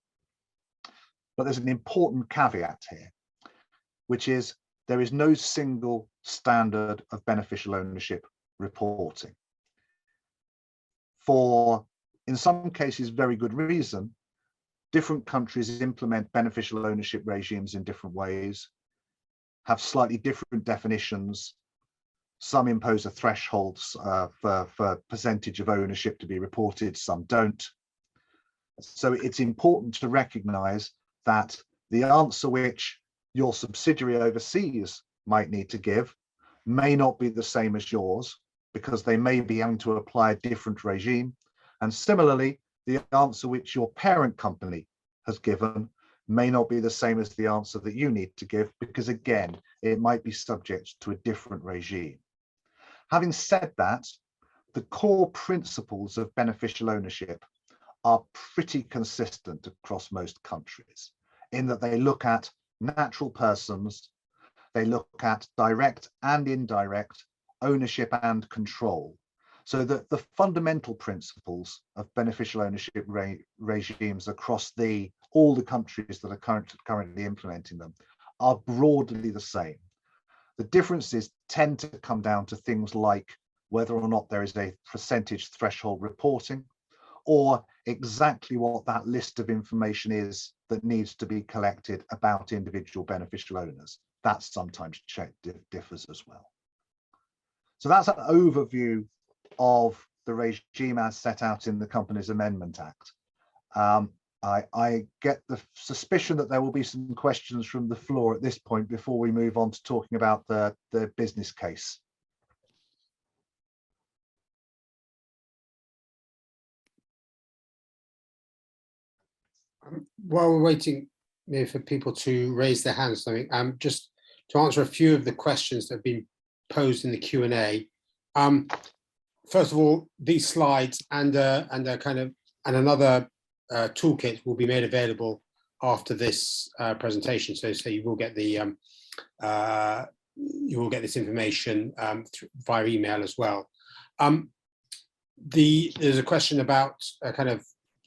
But there's an important caveat here, which is there is no single standard of beneficial ownership reporting. For, in some cases, very good reason, different countries implement beneficial ownership regimes in different ways, have slightly different definitions. Some impose a threshold for percentage of ownership to be reported, some don't. So it's important to recognize that the answer which your subsidiary overseas might need to give may not be the same as yours, because they may be having to apply a different regime. And similarly, the answer which your parent company has given may not be the same as the answer that you need to give, because again, it might be subject to a different regime. Having said that, the core principles of beneficial ownership are pretty consistent across most countries, in that they look at natural persons, they look at direct and indirect ownership and control. So that the fundamental principles of beneficial ownership regimes across all the countries that are currently implementing them are broadly the same. The differences tend to come down to things like whether or not there is a percentage threshold reporting, or exactly what that list of information is that needs to be collected about individual beneficial owners. That sometimes differs as well. So that's an overview of the regime as set out in the Companies Amendment Act. I get the suspicion that there will be some questions from the floor at this point before we move on to talking about the business case. While we're waiting for people to raise their hands, just to answer a few of the questions that have been posed in the Q&A. First of all, these slides and another toolkit will be made available after this presentation. So you will get the this information via email as well. There's a question about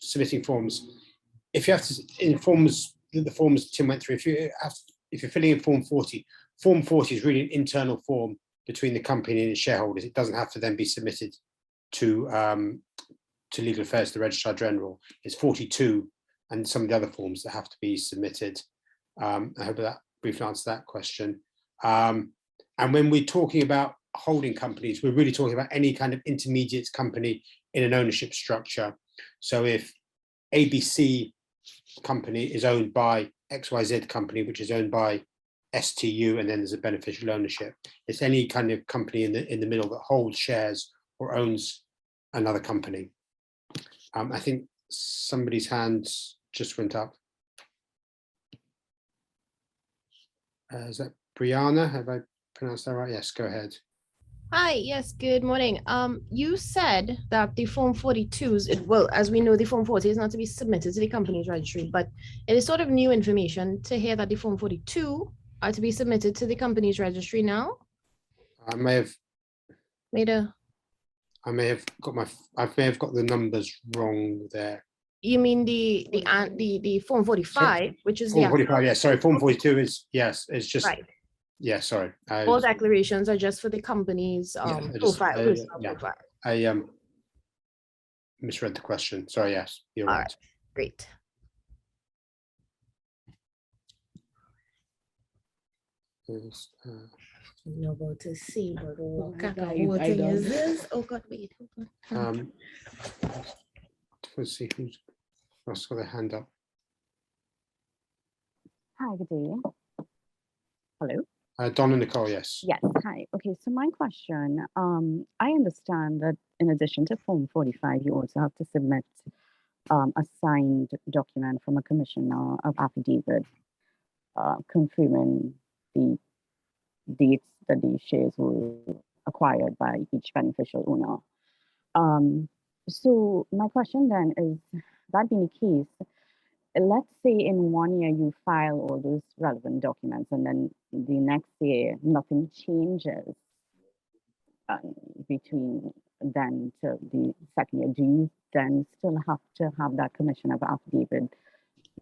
submitting forms. If you have to, in forms, the forms Tim went through, if you're filling in Form 40, Form 40 is really an internal form between the company and its shareholders. It doesn't have to then be submitted to Legal Affairs, the Registrar General. It's 42 and some of the other forms that have to be submitted. I hope that briefly answers that question. And when we're talking about holding companies, we're really talking about any kind of intermediate company in an ownership structure. So if ABC company is owned by XYZ company, which is owned by STU, and then there's a beneficial ownership. It's any kind of company in the middle that holds shares or owns another company. I think somebody's hand just went up. Is that Brianna? Have I pronounced that right? Yes, go ahead. Hi, yes, good morning. You said that the Form 42s, well, as we know, the Form 40 is not to be submitted to the company's registry, but it is sort of new information to hear that the Form 42 are to be submitted to the company's registry now. I may have Made a, I may have got the numbers wrong there. you mean the Form 45, which is the Form 45, yeah, sorry, Form 42 is, yes, it's just, right. yeah, sorry. All declarations are just for the company's profile, personal profile. I misread the question. Sorry, yes, you're All right. right, great. You're about to see what kind of voting is this? Oh God, wait. Let's see who's got their hand up. Hi, good day. Hello. Donna Nicole, yes. Yes, hi. Okay, so my question, I understand that in addition to Form 45, you also have to submit a signed document from a commissioner of affidavit confirming the dates that these shares were acquired by each beneficial owner. So my question then is, that being the case, let's say in 1 year you file all those relevant documents and then the next year nothing changes between then to the second year. Do you then still have to have that commission of affidavit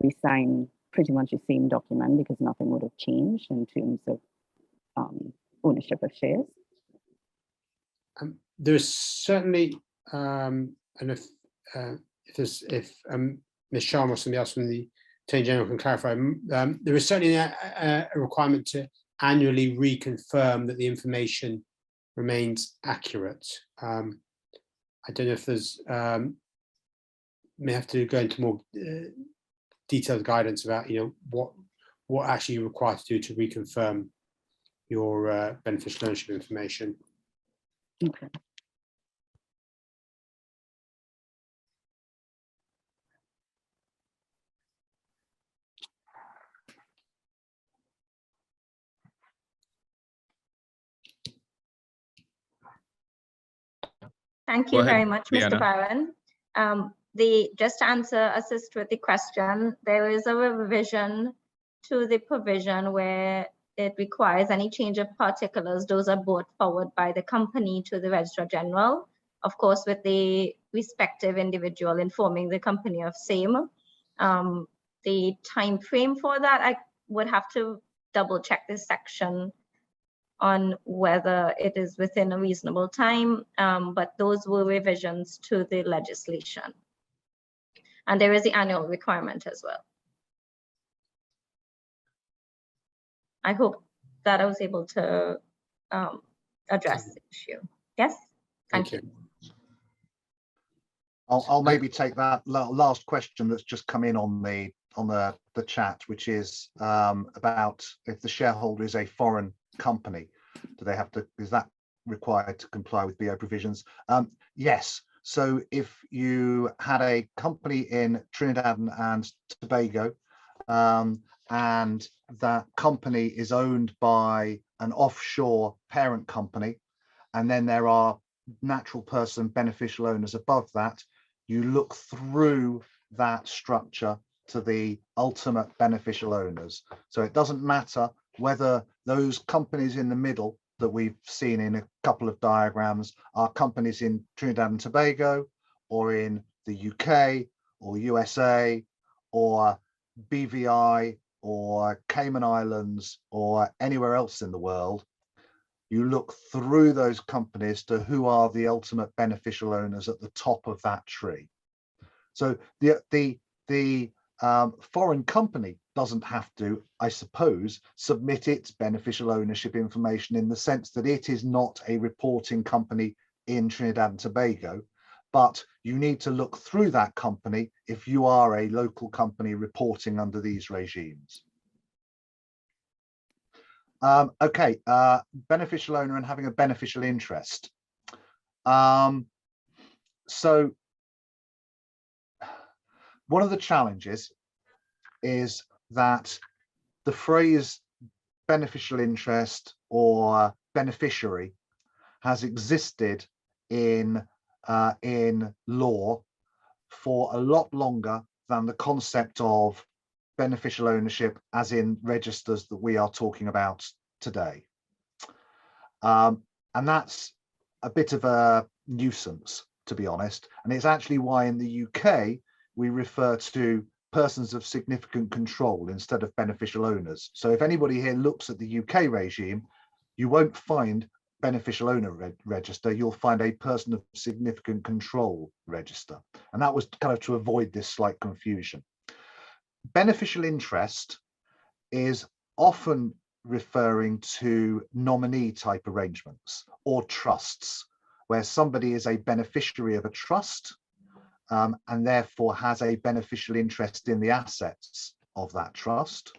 re-sign pretty much the same document because nothing would have changed in terms of ownership of shares? There's certainly, and if Ms. Sharma or somebody else from the Attorney General can clarify, there is certainly a requirement to annually reconfirm that the information remains accurate. I don't know if there's, may have to go into more detailed guidance about, what actually you're required to do to reconfirm your beneficial ownership information. Okay. Thank Go you ahead, very much, Mr. Brianna. Barron. Just to assist with the question, there is a revision to the provision where it requires any change of particulars. Those are brought forward by the company to the Registrar General, of course, with the respective individual informing the company of same. The time frame for that, I would have to double check this section on whether it is within a reasonable time, but those were revisions to the legislation. And there is the annual requirement as well. I hope that I was able to address the issue. Yes, thank you. I'll maybe take that last question that's just come in on the chat, which is about if the shareholder is a foreign company, do they have to, is that required to comply with BO provisions? Yes. So if you had a company in Trinidad and Tobago, and that company is owned by an offshore parent company, and then there are natural person beneficial owners above that, you look through that structure to the ultimate beneficial owners. So it doesn't matter whether those companies in the middle that we've seen in a couple of diagrams are companies in Trinidad and Tobago, or in the UK or USA or BVI or Cayman Islands or anywhere else in the world. You look through those companies to who are the ultimate beneficial owners at the top of that tree. So the foreign company doesn't have to, I suppose, submit its beneficial ownership information in the sense that it is not a reporting company in Trinidad and Tobago, but you need to look through that company if you are a local company reporting under these regimes. Okay, beneficial owner and having a beneficial interest. So one of the challenges is that the phrase beneficial interest or beneficiary has existed in law for a lot longer than the concept of beneficial ownership as in registers that we are talking about today. And that's a bit of a nuisance, to be honest. And it's actually why in the UK, we refer to persons of significant control instead of beneficial owners. So if anybody here looks at the UK regime, you won't find beneficial owner register, you'll find a person of significant control register. And that was kind of to avoid this slight confusion. Beneficial interest is often referring to nominee type arrangements or trusts, where somebody is a beneficiary of a trust and therefore has a beneficial interest in the assets of that trust,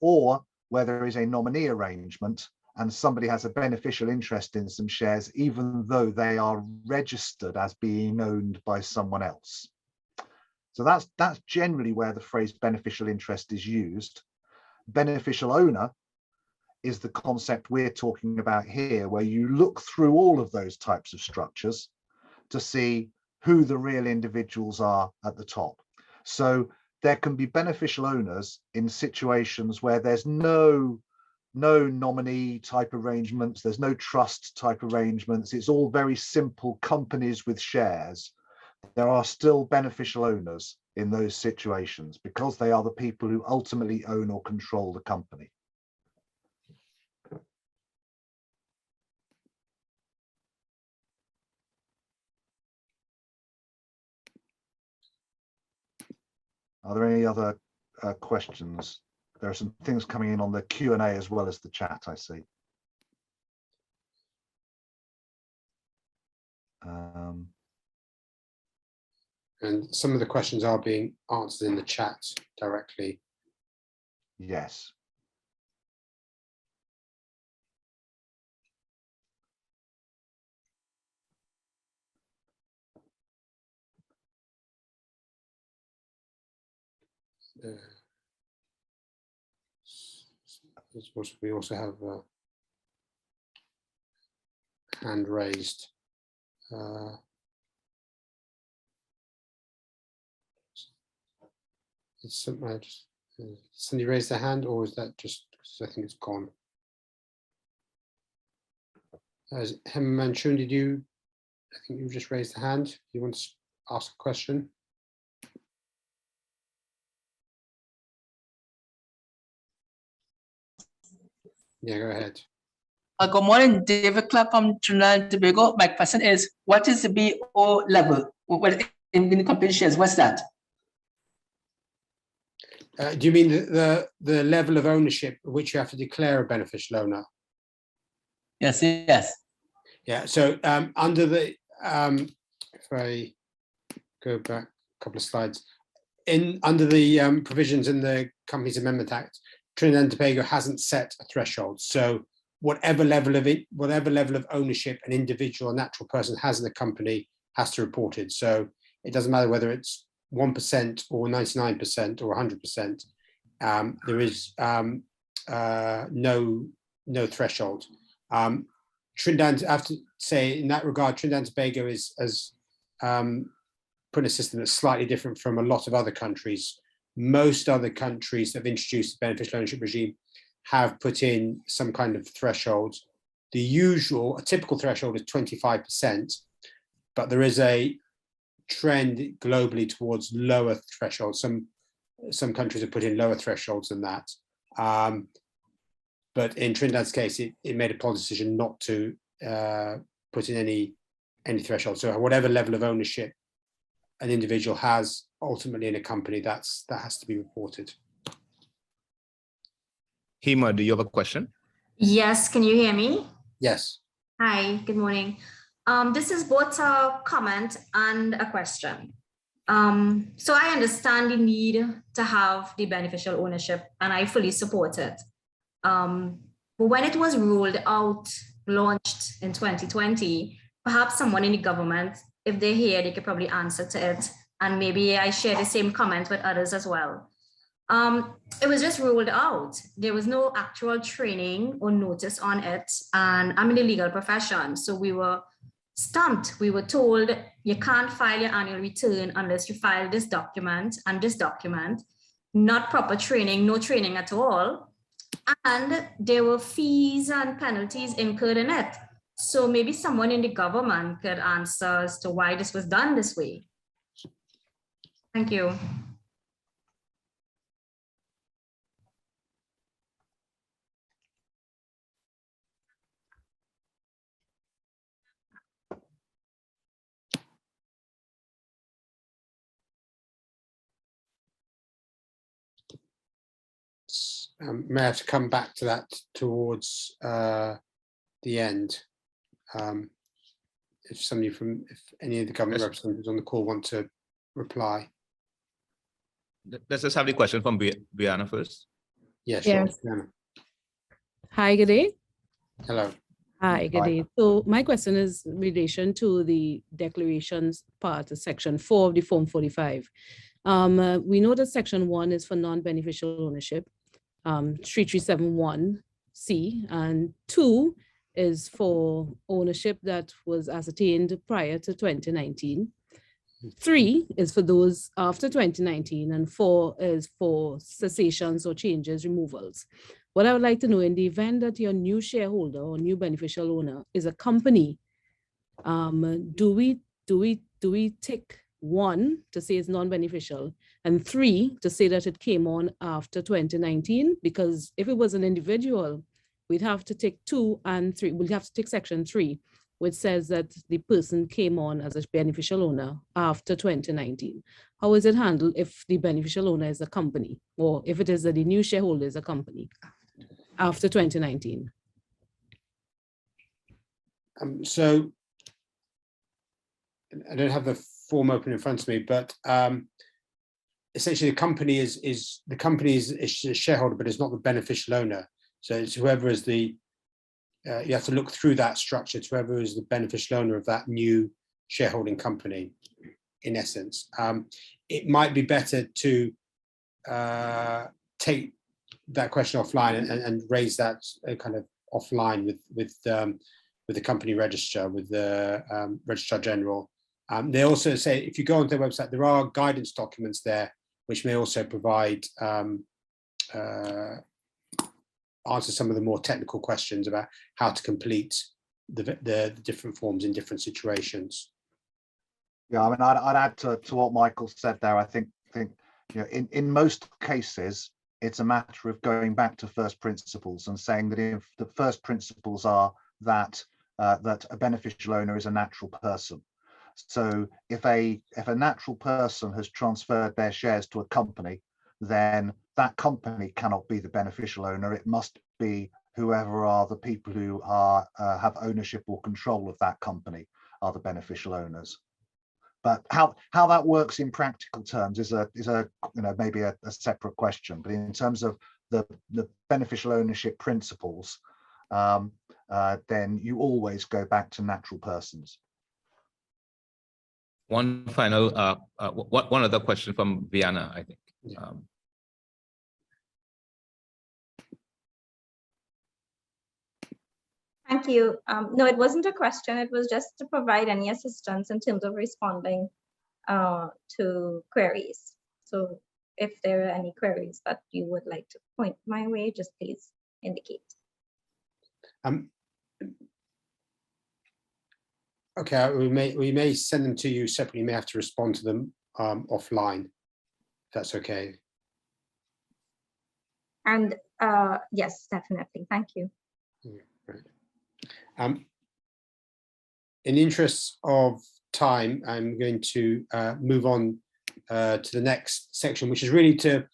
or where there is a nominee arrangement and somebody has a beneficial interest in some shares, even though they are registered as being owned by someone else. So that's generally where the phrase beneficial interest is used. Beneficial owner is the concept we're talking about here, where you look through all of those types of structures to see who the real individuals are at the top. So there can be beneficial owners in situations where there's no nominee type arrangements, there's no trust type arrangements, it's all very simple companies with shares. There are still beneficial owners in those situations because they are the people who ultimately own or control the company. Are there any other questions? There are some things coming in on the Q&A as well as the chat, I see. And some of the questions are being answered in the chat directly. Yes. We also have a hand raised. Somebody raised their hand, or is that just because I think it's gone? Hema Manchun, I think you just raised the hand. You want to ask a question? Yeah, go ahead. Good morning, David Clark from Trinidad and Tobago. My question is, what is the BO level? What in the company shares, what's that? Do you mean the level of ownership at which you have to declare a beneficial owner? Yes, yes. Yeah, so under the, if I go back a couple of slides, under the provisions in the Companies Amendment Act, Trinidad and Tobago hasn't set a threshold. So whatever level of ownership an individual or natural person has in the company has to report it. So it doesn't matter whether it's 1% or 99% or 100%. There is no threshold. Trinidad, I have to say, in that regard, Trinidad and Tobago has put in a system that's slightly different from a lot of other countries. Most other countries that have introduced the beneficial ownership regime have put in some kind of threshold. A typical threshold is 25%, but there is a trend globally towards lower thresholds. Some countries have put in lower thresholds than that. But in Trinidad's case, it made a policy decision not to put in any threshold. So whatever level of ownership an individual has ultimately in a company, that has to be reported. Hema, do you have a question? Yes, can you hear me? Yes. Hi, good morning. This is both a comment and a question. So I understand the need to have the beneficial ownership, and I fully support it. But when it was rolled out, launched in 2020, perhaps someone in the government, if they're here, they could probably answer to it. And maybe I share the same comment with others as well. It was just ruled out. There was no actual training or notice on it. And I'm in the legal profession, so we were stumped. We were told you can't file your annual return unless you file this document and this document. Not proper training, no training at all. And there were fees and penalties incurred in it. So maybe someone in the government could answer as to why this was done this way. Thank you. May I have to come back to that towards the end. If any of the government representatives on the call want to reply. Let's just have the question from Brianna first. Yeah, sure. Yes. Brianna. Hi, good day. Hello. Hi, good day. So my question is in relation to the declarations part of section 4 of the Form 45. We know that section 1 is for non-beneficial ownership, 3371C, and 2 is for ownership that was ascertained prior to 2019. 3 is for those after 2019, and 4 is for cessations or changes, removals. What I would like to know, in the event that your new shareholder or new beneficial owner is a company, do we tick 1 to say it's non-beneficial and 3 to say that it came on after 2019? Because if it was an individual, we'd have to tick 2 and 3. We'd have to tick section 3, which says that the person came on as a beneficial owner after 2019. How is it handled if the beneficial owner is a company, or if it is that the new shareholder is a company after 2019? So I don't have the form open in front of me, but essentially the company is a shareholder, but it's not the beneficial owner. So it's whoever is the you have to look through that structure to whoever is the beneficial owner of that new shareholding company, in essence. It might be better to take that question offline and raise that kind of offline with the company registrar, with the Registrar General. They also say, if you go onto their website, there are guidance documents there, which may also provide answer some of the more technical questions about how to complete the different forms in different situations. Yeah, I mean, I'd add to what Michael said there. I think in most cases, it's a matter of going back to first principles and saying that if the first principles are that that a beneficial owner is a natural person. So if a natural person has transferred their shares to a company, then that company cannot be the beneficial owner. It must be whoever are the people who are have ownership or control of that company are the beneficial owners. But how that works in practical terms is maybe a separate question. But in terms of the beneficial ownership principles, then you always go back to natural persons. One final, one other question from Viana, I think. Thank you. No, it wasn't a question. It was just to provide any assistance in terms of responding to queries. So if there are any queries that you would like to point my way, just please indicate. Okay, we may send them to you separately. You may have to respond to them offline, if that's okay. And yes, definitely. Thank you. Yeah, right. In the interest of time, I'm going to move on to the next section, which is really to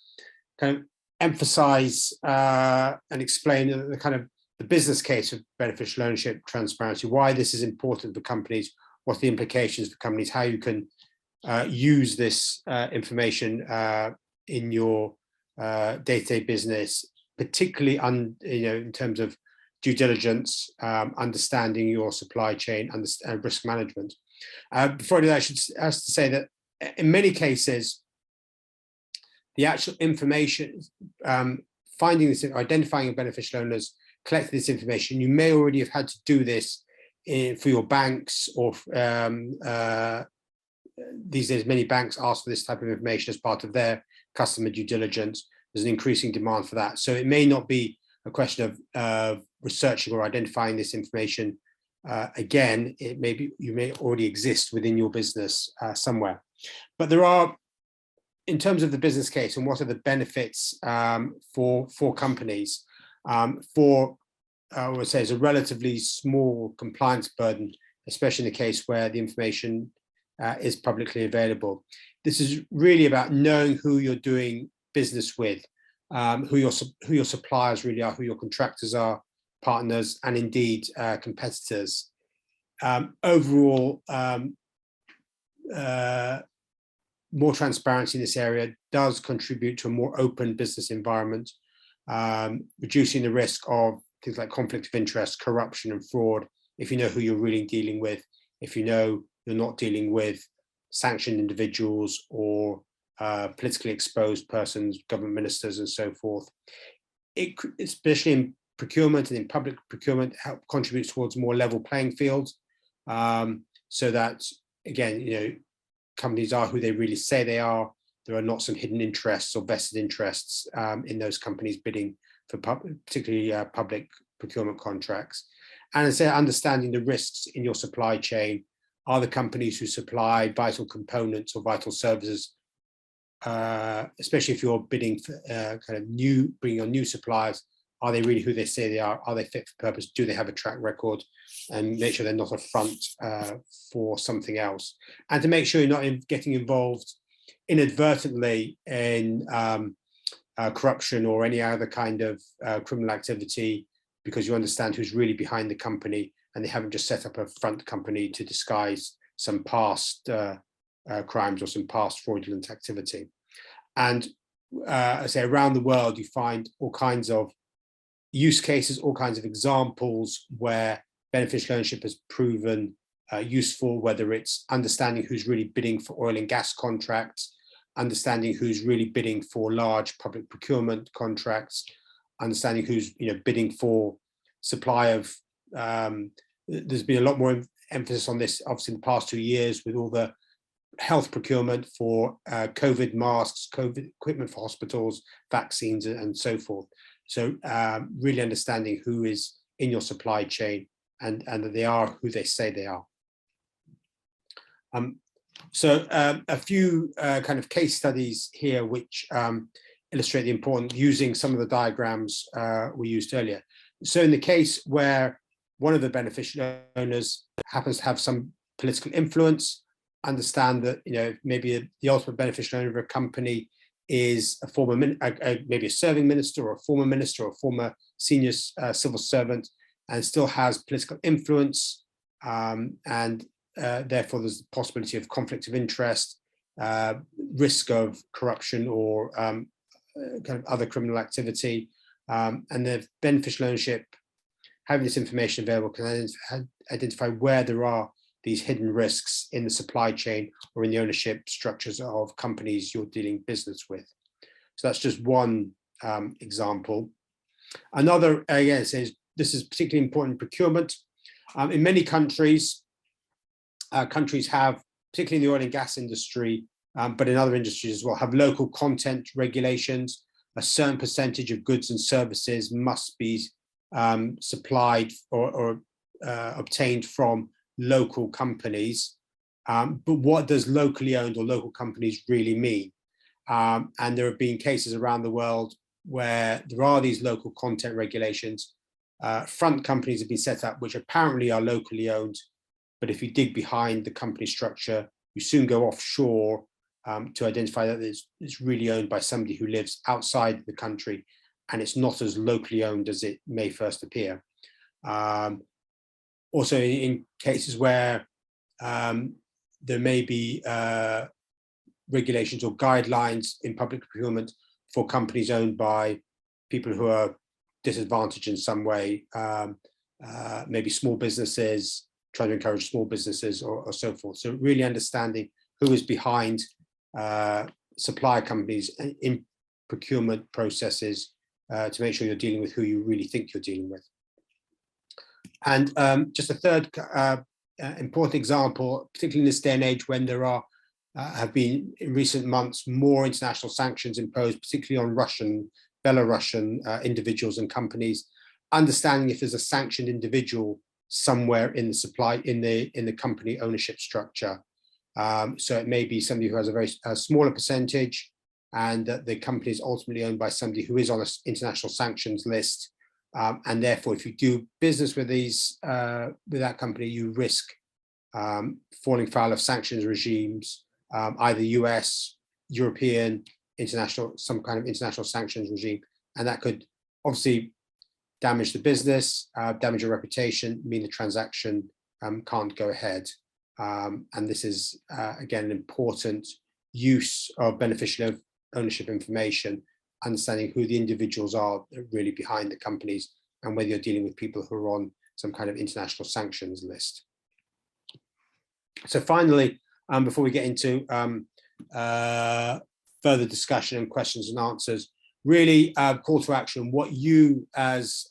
kind of emphasize and explain the kind of the business case of beneficial ownership transparency, why this is important for companies, what the implications for companies, how you can use this information in your day-to-day business, particularly in terms of due diligence, understanding your supply chain, and risk management. Before I do that, I should say that in many cases, the actual information, finding this, identifying your beneficial owners, collecting this information, you may already have had to do this for your banks, or these days many banks ask for this type of information as part of their customer due diligence. There's an increasing demand for that. So it may not be a question of researching or identifying this information again. It may be, you may already exist within your business somewhere. But there are, in terms of the business case and what are the benefits for companies, I would say is a relatively small compliance burden, especially in the case where the information is publicly available. This is really about knowing who you're doing business with, who your suppliers really are, who your contractors are, partners, and indeed competitors. Overall, more transparency in this area does contribute to a more open business environment, reducing the risk of things like conflict of interest, corruption, and fraud, if you know who you're really dealing with, if you know you're not dealing with sanctioned individuals or politically exposed persons, government ministers, and so forth. It, especially in procurement and in public procurement, contributes towards more level playing fields, so that, again, you know, companies are who they really say they are. There are not some hidden interests or vested interests in those companies bidding for particularly public procurement contracts. And as I say, understanding the risks in your supply chain. Are the companies who supply vital components or vital services, especially if you're bidding for kind of bringing on new suppliers, are they really who they say they are? Are they fit for purpose? Do they have a track record? And make sure they're not a front for something else. And to make sure you're not getting involved inadvertently in corruption or any other kind of criminal activity, because you understand who's really behind the company and they haven't just set up a front company to disguise some past crimes or some past fraudulent activity. And I say around the world, you find all kinds of use cases, all kinds of examples where beneficial ownership has proven useful, whether it's understanding who's really bidding for oil and gas contracts, understanding who's really bidding for large public procurement contracts, understanding who's bidding for supply of, there's been a lot more emphasis on this obviously in the past 2 years with all the health procurement for COVID masks, COVID equipment for hospitals, vaccines, and so forth. So really understanding who is in your supply chain and that they are who they say they are. So a few kind of case studies here which illustrate the importance, using some of the diagrams we used earlier. So in the case where one of the beneficial owners happens to have some political influence, understand that maybe the ultimate beneficial owner of a company is a former maybe a serving minister or a former senior civil servant, and still has political influence, and therefore there's the possibility of conflict of interest, risk of corruption or kind of other criminal activity, and the beneficial ownership, having this information available, can identify where there are these hidden risks in the supply chain or in the ownership structures of companies you're dealing business with. So that's just one example. Another, again, says this is particularly important in procurement. In many countries, countries have, particularly in the oil and gas industry, but in other industries as well, have local content regulations. A certain percentage of goods and services must be supplied or obtained from local companies. But what does locally owned or local companies really mean? And there have been cases around the world where there are these local content regulations. Front companies have been set up which apparently are locally owned, but if you dig behind the company structure, you soon go offshore to identify that it's really owned by somebody who lives outside the country, and it's not as locally owned as it may first appear. Also, in cases where there may be regulations or guidelines in public procurement for companies owned by people who are disadvantaged in some way, maybe small businesses, trying to encourage small businesses or so forth. So really understanding who is behind supplier companies in procurement processes to make sure you're dealing with who you really think you're dealing with. And just a third important example, particularly in this day and age when there are have been in recent months more international sanctions imposed, particularly on Russian, Belarusian individuals and companies, understanding if there's a sanctioned individual somewhere in the in the company ownership structure. So it may be somebody who has a very smaller percentage, and that the company is ultimately owned by somebody who is on an international sanctions list. And therefore, if you do business with with that company, you risk falling foul of sanctions regimes, either US, European, international, some kind of international sanctions regime. And that could obviously damage the business, damage your reputation, mean the transaction can't go ahead. And this is, again, an important use of beneficial ownership information, understanding who the individuals are really behind the companies and whether you're dealing with people who are on some kind of international sanctions list. So finally, before we get into further discussion and questions and answers, really call to action what you as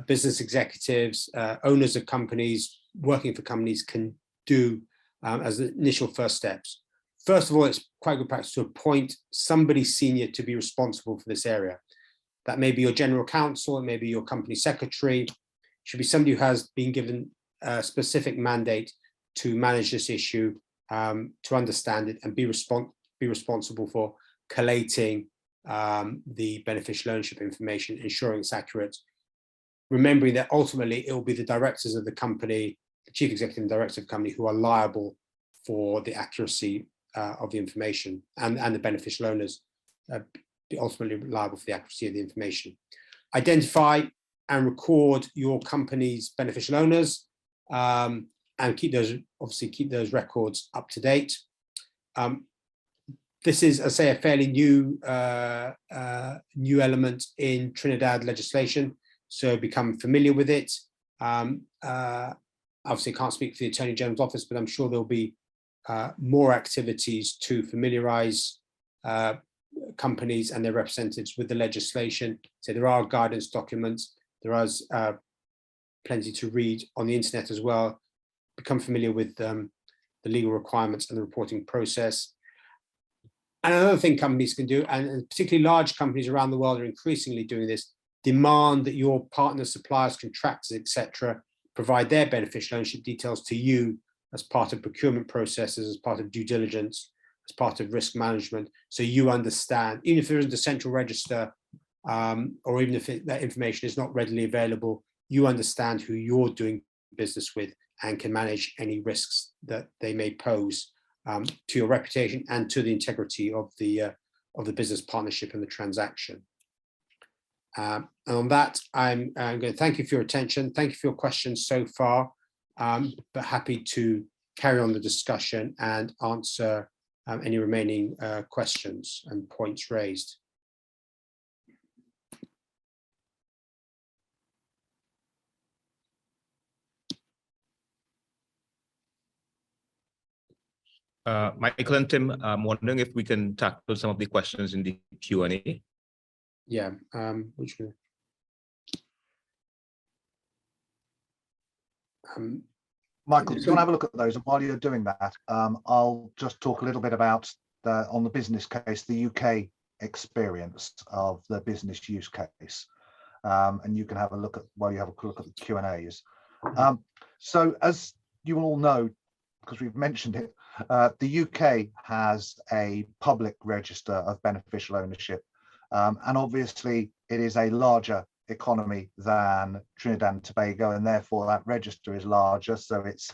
business executives, owners of companies, working for companies can do as the initial first steps. First of all, it's quite good practice to appoint somebody senior to be responsible for this area. That may be your general counsel, it may be your company secretary. It should be somebody who has been given a specific mandate to manage this issue, to understand it, and be responsible for collating the beneficial ownership information, ensuring it's accurate. Remembering that ultimately it will be the directors of the company, the chief executive and director of the company, who are liable for the accuracy of the information, and the beneficial owners be ultimately liable for the accuracy of the information. Identify and record your company's beneficial owners, and keep those records up to date. This is, I say, a fairly new element in Trinidad legislation, so become familiar with it. Obviously, can't speak for the Attorney General's office, but I'm sure there'll be more activities to familiarize companies and their representatives with the legislation. So there are guidance documents, there is plenty to read on the internet as well. Become familiar with the legal requirements and the reporting process. And another thing companies can do, and particularly large companies around the world are increasingly doing this, demand that your partners, suppliers, contractors, etc., provide their beneficial ownership details to you as part of procurement processes, as part of due diligence, as part of risk management, so you understand, even if there isn't a central register, or even if that information is not readily available, you understand who you're doing business with and can manage any risks that they may pose to your reputation and to the integrity of the business partnership and the transaction. And on that, I'm going to thank you for your attention. Thank you for your questions so far, but happy to carry on the discussion and answer any remaining questions and points raised. Michael and Tim, I'm wondering if we can tackle some of the questions in the Q&A. Yeah, which one? Michael, do you want to have a look at those? And while you're doing that, I'll just talk a little bit about on the business case, the UK experience of the business use case. And you can have a look at, while you have a look at the Q&As. So as you all know, because we've mentioned it, the UK has a public register of beneficial ownership. And obviously it is a larger economy than Trinidad and Tobago, and therefore that register is larger. So its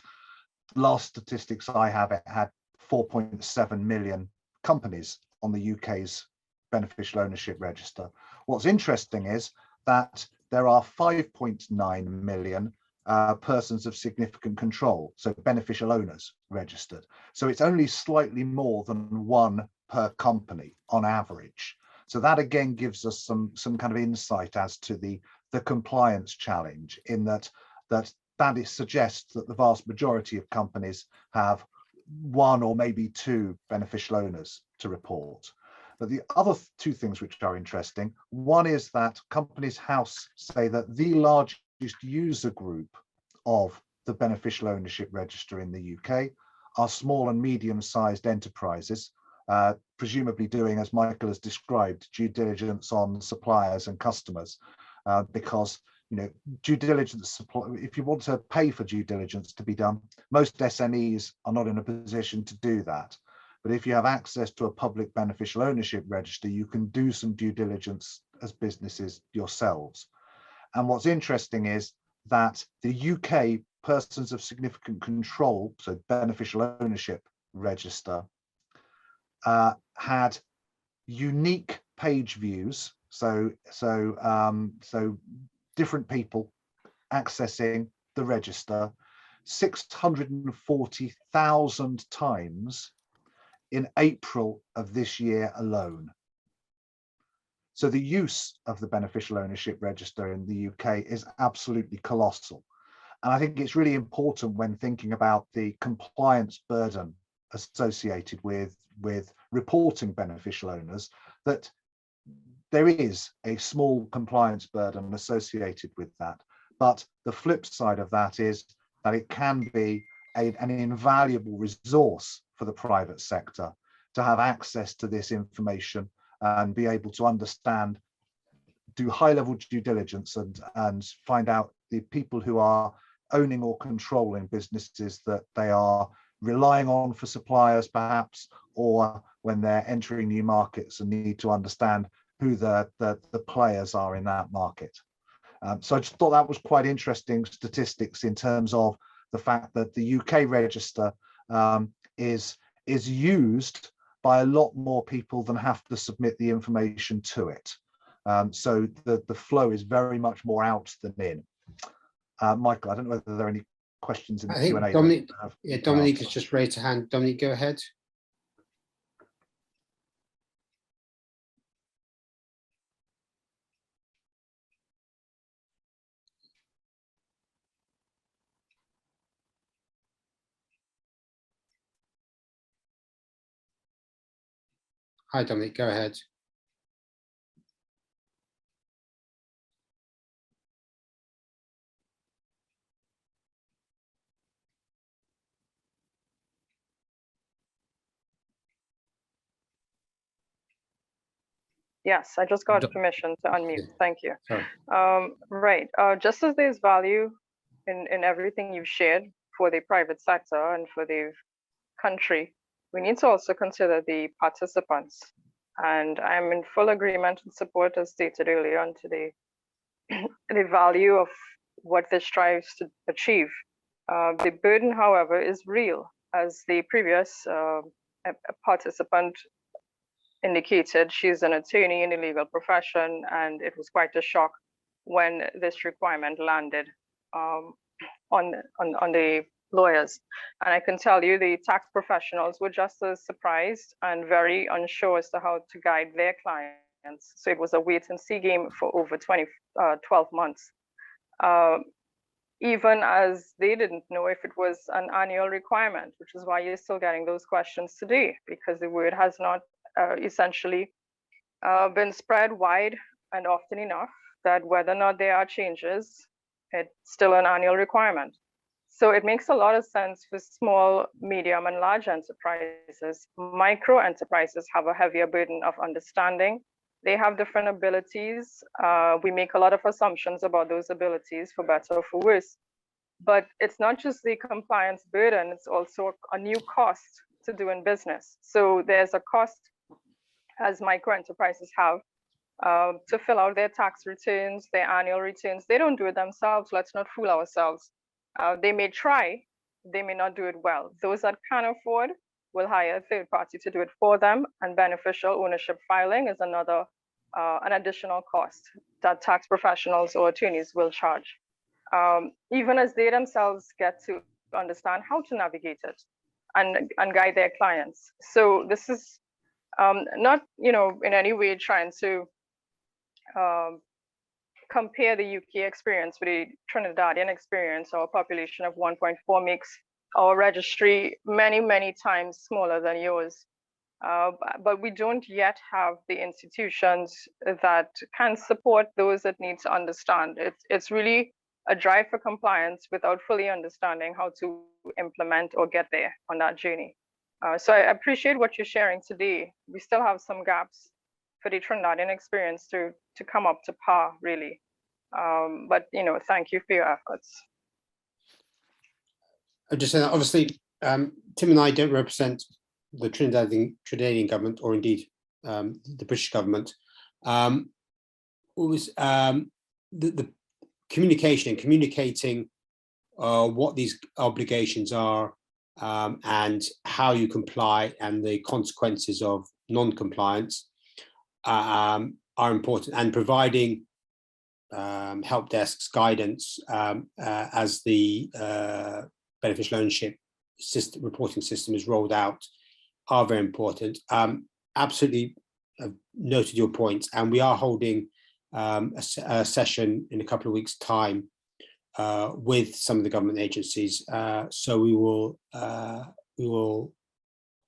last statistics I have, it had 4.7 million companies on the UK's beneficial ownership register. What's interesting is that there are 5.9 million persons of significant control, so beneficial owners registered. So it's only slightly more than one per company on average. So that again gives us some kind of insight as to the compliance challenge, in that it suggests that the vast majority of companies have one or maybe two beneficial owners to report. But the other two things which are interesting, one is that Companies House say that the largest user group of the beneficial ownership register in the UK are small and medium-sized enterprises, presumably doing, as Michael has described, due diligence on suppliers and customers, because due diligence, if you want to pay for due diligence to be done, most SMEs are not in a position to do that. But if you have access to a public beneficial ownership register, you can do some due diligence as businesses yourselves. And what's interesting is that the UK persons of significant control, so beneficial ownership register, had unique page views. So different people accessing the register 640,000 times in April of this year alone. So the use of the beneficial ownership register in the UK is absolutely colossal. And I think it's really important when thinking about the compliance burden associated with reporting beneficial owners, that there is a small compliance burden associated with that. But the flip side of that is that it can be an invaluable resource for the private sector to have access to this information and be able to understand, do high-level due diligence and find out the people who are owning or controlling businesses that they are relying on for suppliers perhaps, or when they're entering new markets and need to understand who the players are in that market. So I just thought that was quite interesting statistics in terms of the fact that the UK register is used by a lot more people than have to submit the information to it. So the flow is very much more out than in. Michael, I don't know whether there are any questions in the Q&A. I think Dominique has just raised a hand. Dominique, go ahead. Hi, Dominic, go ahead. Yes, I just got permission to unmute. Thank you. Right. Just as there's value in everything you've shared for the private sector and for the country, we need to also consider the participants. And I'm in full agreement and support, as stated earlier on today, the value of what this strives to achieve. The burden, however, is real, as the previous participant indicated. She's an attorney in the legal profession, and it was quite a shock when this requirement landed on the lawyers. And I can tell you the tax professionals were just as surprised and very unsure as to how to guide their clients. So it was a wait and see game for over 12 months. Even as they didn't know if it was an annual requirement, which is why you're still getting those questions today, because the word has not essentially been spread wide and often enough that whether or not there are changes, it's still an annual requirement. So it makes a lot of sense for small, medium, and large enterprises. Micro enterprises have a heavier burden of understanding. They have different abilities. We make a lot of assumptions about those abilities, for better or for worse. But it's not just the compliance burden, it's also a new cost to doing business. So there's a cost, as micro enterprises have, to fill out their tax returns, their annual returns. They don't do it themselves. Let's not fool ourselves. They may try, they may not do it well. Those that can afford will hire a third party to do it for them, and beneficial ownership filing is another, an additional cost that tax professionals or attorneys will charge, even as they themselves get to understand how to navigate it and guide their clients. So this is not, in any way trying to compare the UK experience with the Trinidadian experience. Our population of 1.4 makes our registry many, many times smaller than yours. but we don't yet have the institutions that can support those that need to understand. It's really a drive for compliance without fully understanding how to implement or get there on that journey. So I appreciate what you're sharing today. We still have some gaps for the Trinidadian experience to come up to par, really. But thank you for your efforts. I'm just saying that obviously, Tim and I don't represent the Trinidadian government, or indeed the British government. The communication and communicating what these obligations are and how you comply and the consequences of non-compliance are important, and providing help desks guidance as the beneficial ownership system, reporting system is rolled out are very important. Absolutely noted your points, and we are holding a session in a couple of weeks' time with some of the government agencies. So we will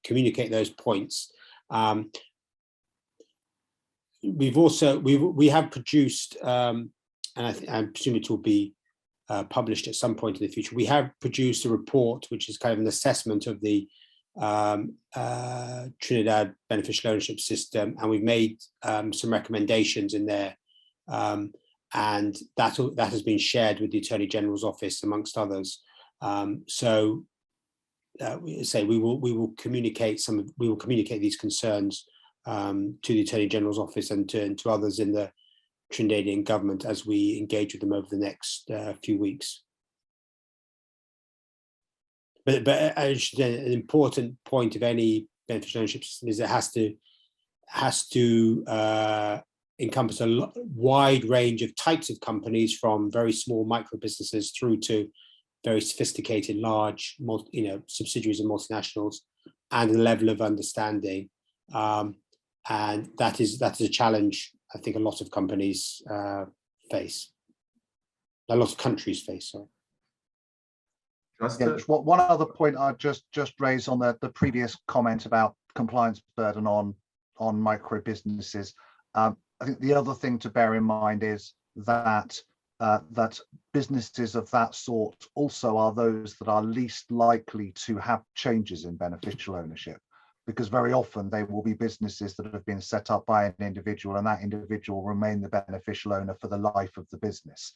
communicate those points. We have produced, and I presume it will be published at some point in the future. We have produced a report which is kind of an assessment of the Trinidad beneficial ownership system, and we've made some recommendations in there, and that has been shared with the Attorney General's office amongst others. So we will communicate these concerns to the Attorney General's office and to others in the Trinidadian government as we engage with them over the next few weeks. But an important point of any beneficial ownership system is it has to encompass a wide range of types of companies, from very small micro businesses through to very sophisticated large subsidiaries and multinationals, and a level of understanding. And that is a challenge I think a lot of companies face, a lot of countries face. Sorry. Just one other point I'd just raise on the previous comment about compliance burden on micro businesses. I think the other thing to bear in mind is that that businesses of that sort also are those that are least likely to have changes in beneficial ownership, because very often they will be businesses that have been set up by an individual, and that individual will remain the beneficial owner for the life of the business,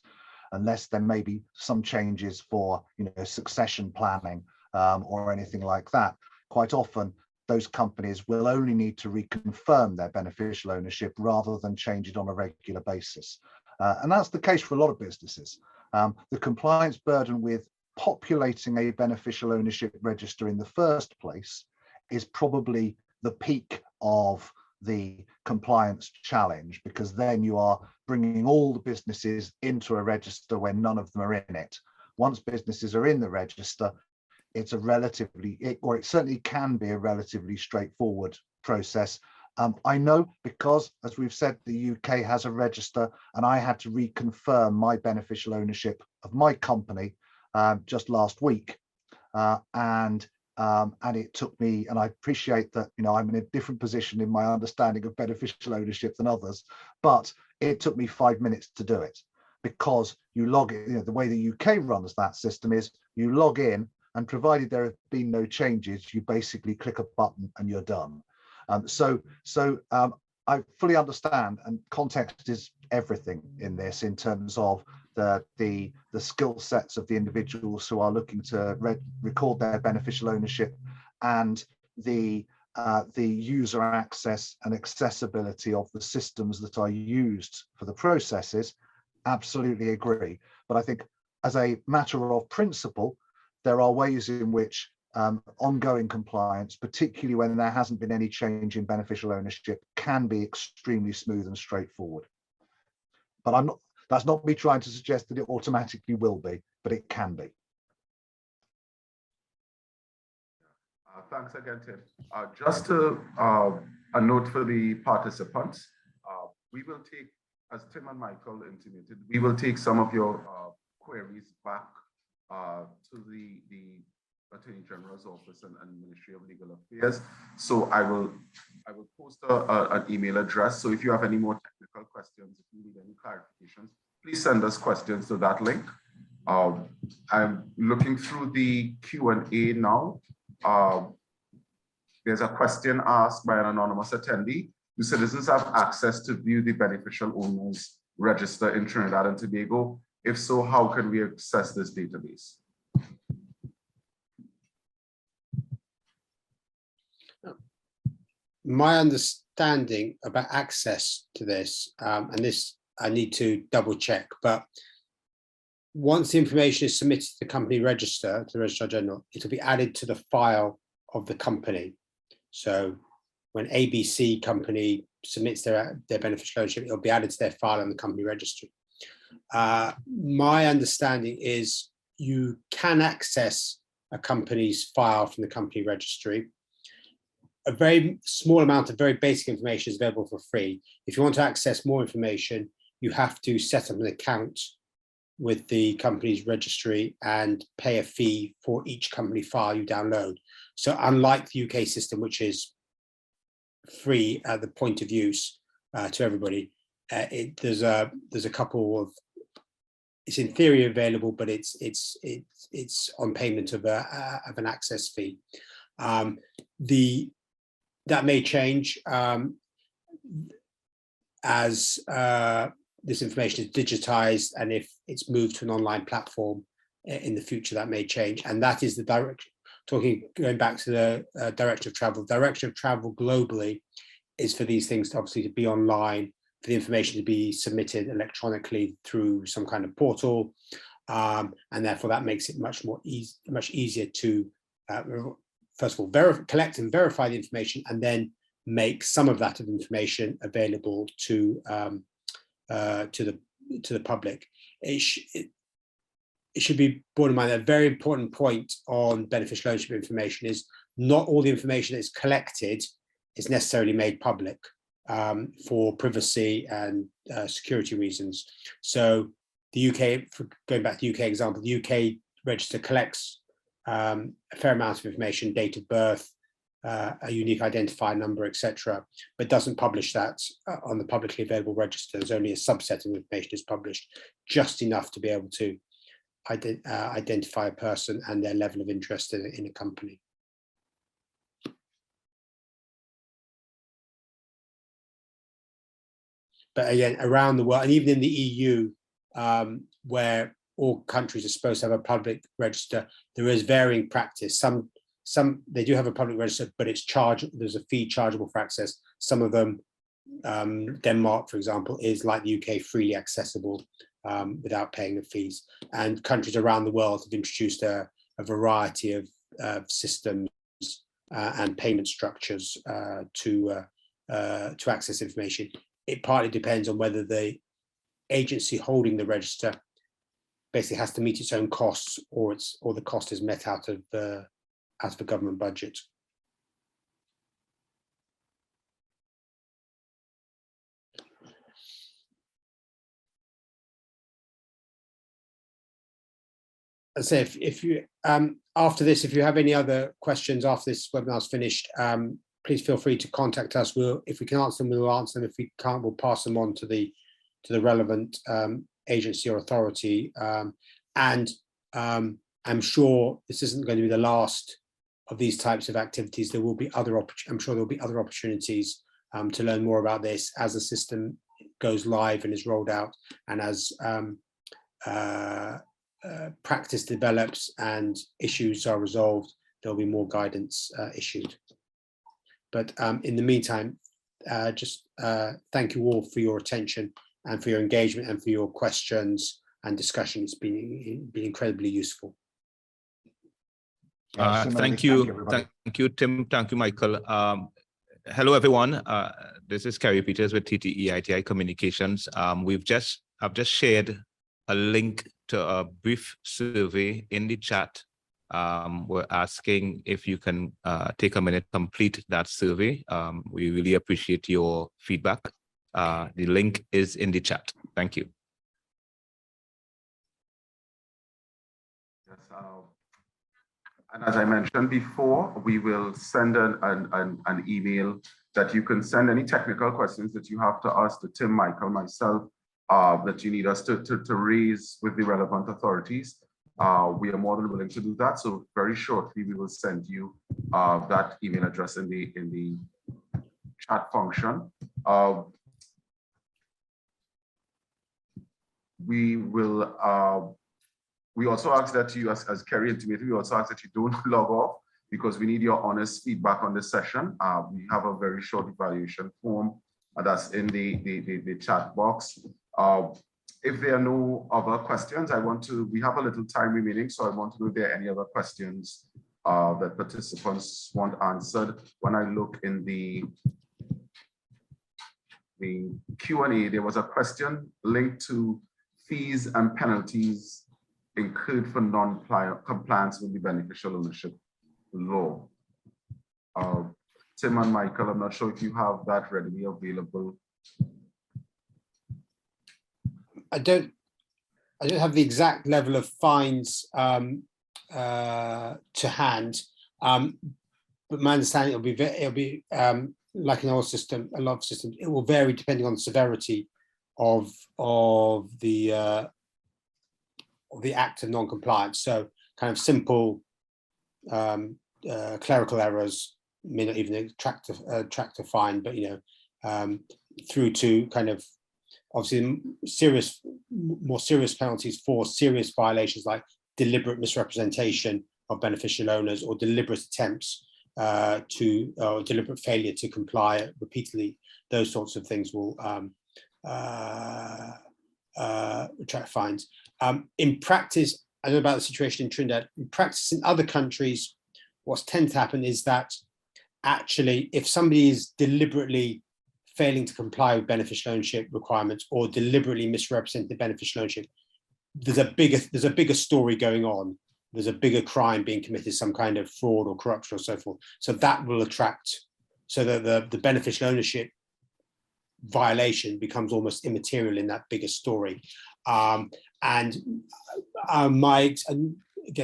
unless there may be some changes for succession planning or anything like that. Quite often those companies will only need to reconfirm their beneficial ownership rather than change it on a regular basis. And that's the case for a lot of businesses. The compliance burden with populating a beneficial ownership register in the first place is probably the peak of the compliance challenge, because then you are bringing all the businesses into a register when none of them are in it. Once businesses are in the register, it's it certainly can be a relatively straightforward process. I know, because as we've said, the UK has a register, and I had to reconfirm my beneficial ownership of my company just last week, and it took me, and I appreciate that I'm in a different position in my understanding of beneficial ownership than others, but it took me 5 minutes to do it, because you log in. The way the UK runs that system is you log in, and provided there have been no changes, you basically click a button and you're done. I fully understand, and context is everything in this, in terms of the skill sets of the individuals who are looking to record their beneficial ownership, and the user access and accessibility of the systems that are used for the processes. Absolutely agree. But I think, as a matter of principle, there are ways in which ongoing compliance, particularly when there hasn't been any change in beneficial ownership, can be extremely smooth and straightforward. But that's not me trying to suggest that it automatically will be, but it can be. Thanks again, Tim. Just a note for the participants, we will take, as Tim and Michael intimated, we will take some of your queries back to the Attorney General's Office and Ministry of Legal Affairs. So I will post an email address. So if you have any more technical questions, if you need any clarifications, please send us questions to that link. I'm looking through the Q&A now. There's a question asked by an anonymous attendee. Do citizens have access to view the beneficial owners register in Trinidad and Tobago? If so, how can we access this database? My understanding about access to this, and this I need to double check, but once the information is submitted to the company register, to the Registrar General, it will be added to the file of the company. So when ABC company submits their beneficial ownership, it'll be added to their file in the company registry. My understanding is you can access a company's file from the company registry. A very small amount of very basic information is available for free. If you want to access more information, you have to set up an account with the company's registry and pay a fee for each company file you download. So unlike the UK system, which is free at the point of use to everybody, there's a couple of, it's in theory available, but it's on payment of an access fee. That may change as this information is digitized, and if it's moved to an online platform in the future, that may change. And that is the direction, going back to the direction of travel. Direction of travel globally is for these things to obviously to be online, for the information to be submitted electronically through some kind of portal. And therefore that makes it much easier to, first of all, collect and verify the information, and then make some of that information available to the public. It should be borne in mind that a very important point on beneficial ownership information is not all the information that is collected is necessarily made public for privacy and security reasons. So the UK, going back to the UK example, the UK register collects a fair amount of information, date of birth, a unique identifier number, etc., but doesn't publish that on the publicly available register. There's only a subset of information is published, just enough to be able to identify a person and their level of interest in a company. But again, around the world, and even in the EU, where all countries are supposed to have a public register, there is varying practice. Some they do have a public register, but it's charged. There's a fee chargeable for access. Some of them, Denmark, for example, is like the UK, freely accessible without paying the fees. And countries around the world have introduced a variety of systems and payment structures to access information. It partly depends on whether the agency holding the register basically has to meet its own costs, or the cost is met out of the government budget. As I say, if you after this, if you have any other questions after this webinar is finished, please feel free to contact us. If we can answer them, we'll answer them. If we can't, we'll pass them on to the relevant agency or authority. And I'm sure this isn't going to be the last of these types of activities. There will be I'm sure there will be other opportunities to learn more about this as the system goes live and is rolled out, and as practice develops and issues are resolved, there'll be more guidance issued. But in the meantime, just thank you all for your attention and for your engagement and for your questions and discussion. It's been incredibly useful. Thank you, Tim. Thank you, Michael. Hello, everyone. This is Kerry Peters with TTE ITI Communications. I've just shared a link to a brief survey in the chat. We're asking if you can take a minute, complete that survey. We really appreciate your feedback. The link is in the chat. Thank you. Yes, And as I mentioned before, we will send an email that you can send any technical questions that you have to ask to Tim, Michael, myself, that you need us to raise with the relevant authorities. We are more than willing to do that. So very shortly, we will send you that email address in the chat function. We will. We also ask that you, as Kerry intimated, we also ask that you don't log off because we need your honest feedback on this session. We have a very short evaluation form that's in the chat box. If there are no other questions, we have a little time remaining, so I want to know if there are any other questions that participants want answered. When I look in the Q&A, there was a question linked to fees and penalties incurred for non-compliance with the beneficial ownership law. Tim and Michael, I'm not sure if you have that readily available. I don't have the exact level of fines to hand, but my understanding it'll be like in a lot of systems. It will vary depending on the severity of the act of non-compliance. So kind of simple clerical errors may not even attract a fine, but through to kind of obviously more serious penalties for serious violations like deliberate misrepresentation of beneficial owners or deliberate attempts deliberate failure to comply repeatedly. Those sorts of things will attract fines. In practice, I don't know about the situation in Trinidad. In practice in other countries, what's tend to happen is that actually, if somebody is deliberately failing to comply with beneficial ownership requirements or deliberately misrepresenting the beneficial ownership, there's a bigger story going on. There's a bigger crime being committed, some kind of fraud or corruption or so forth. So that will attract, so that the beneficial ownership violation becomes almost immaterial in that bigger story. Again,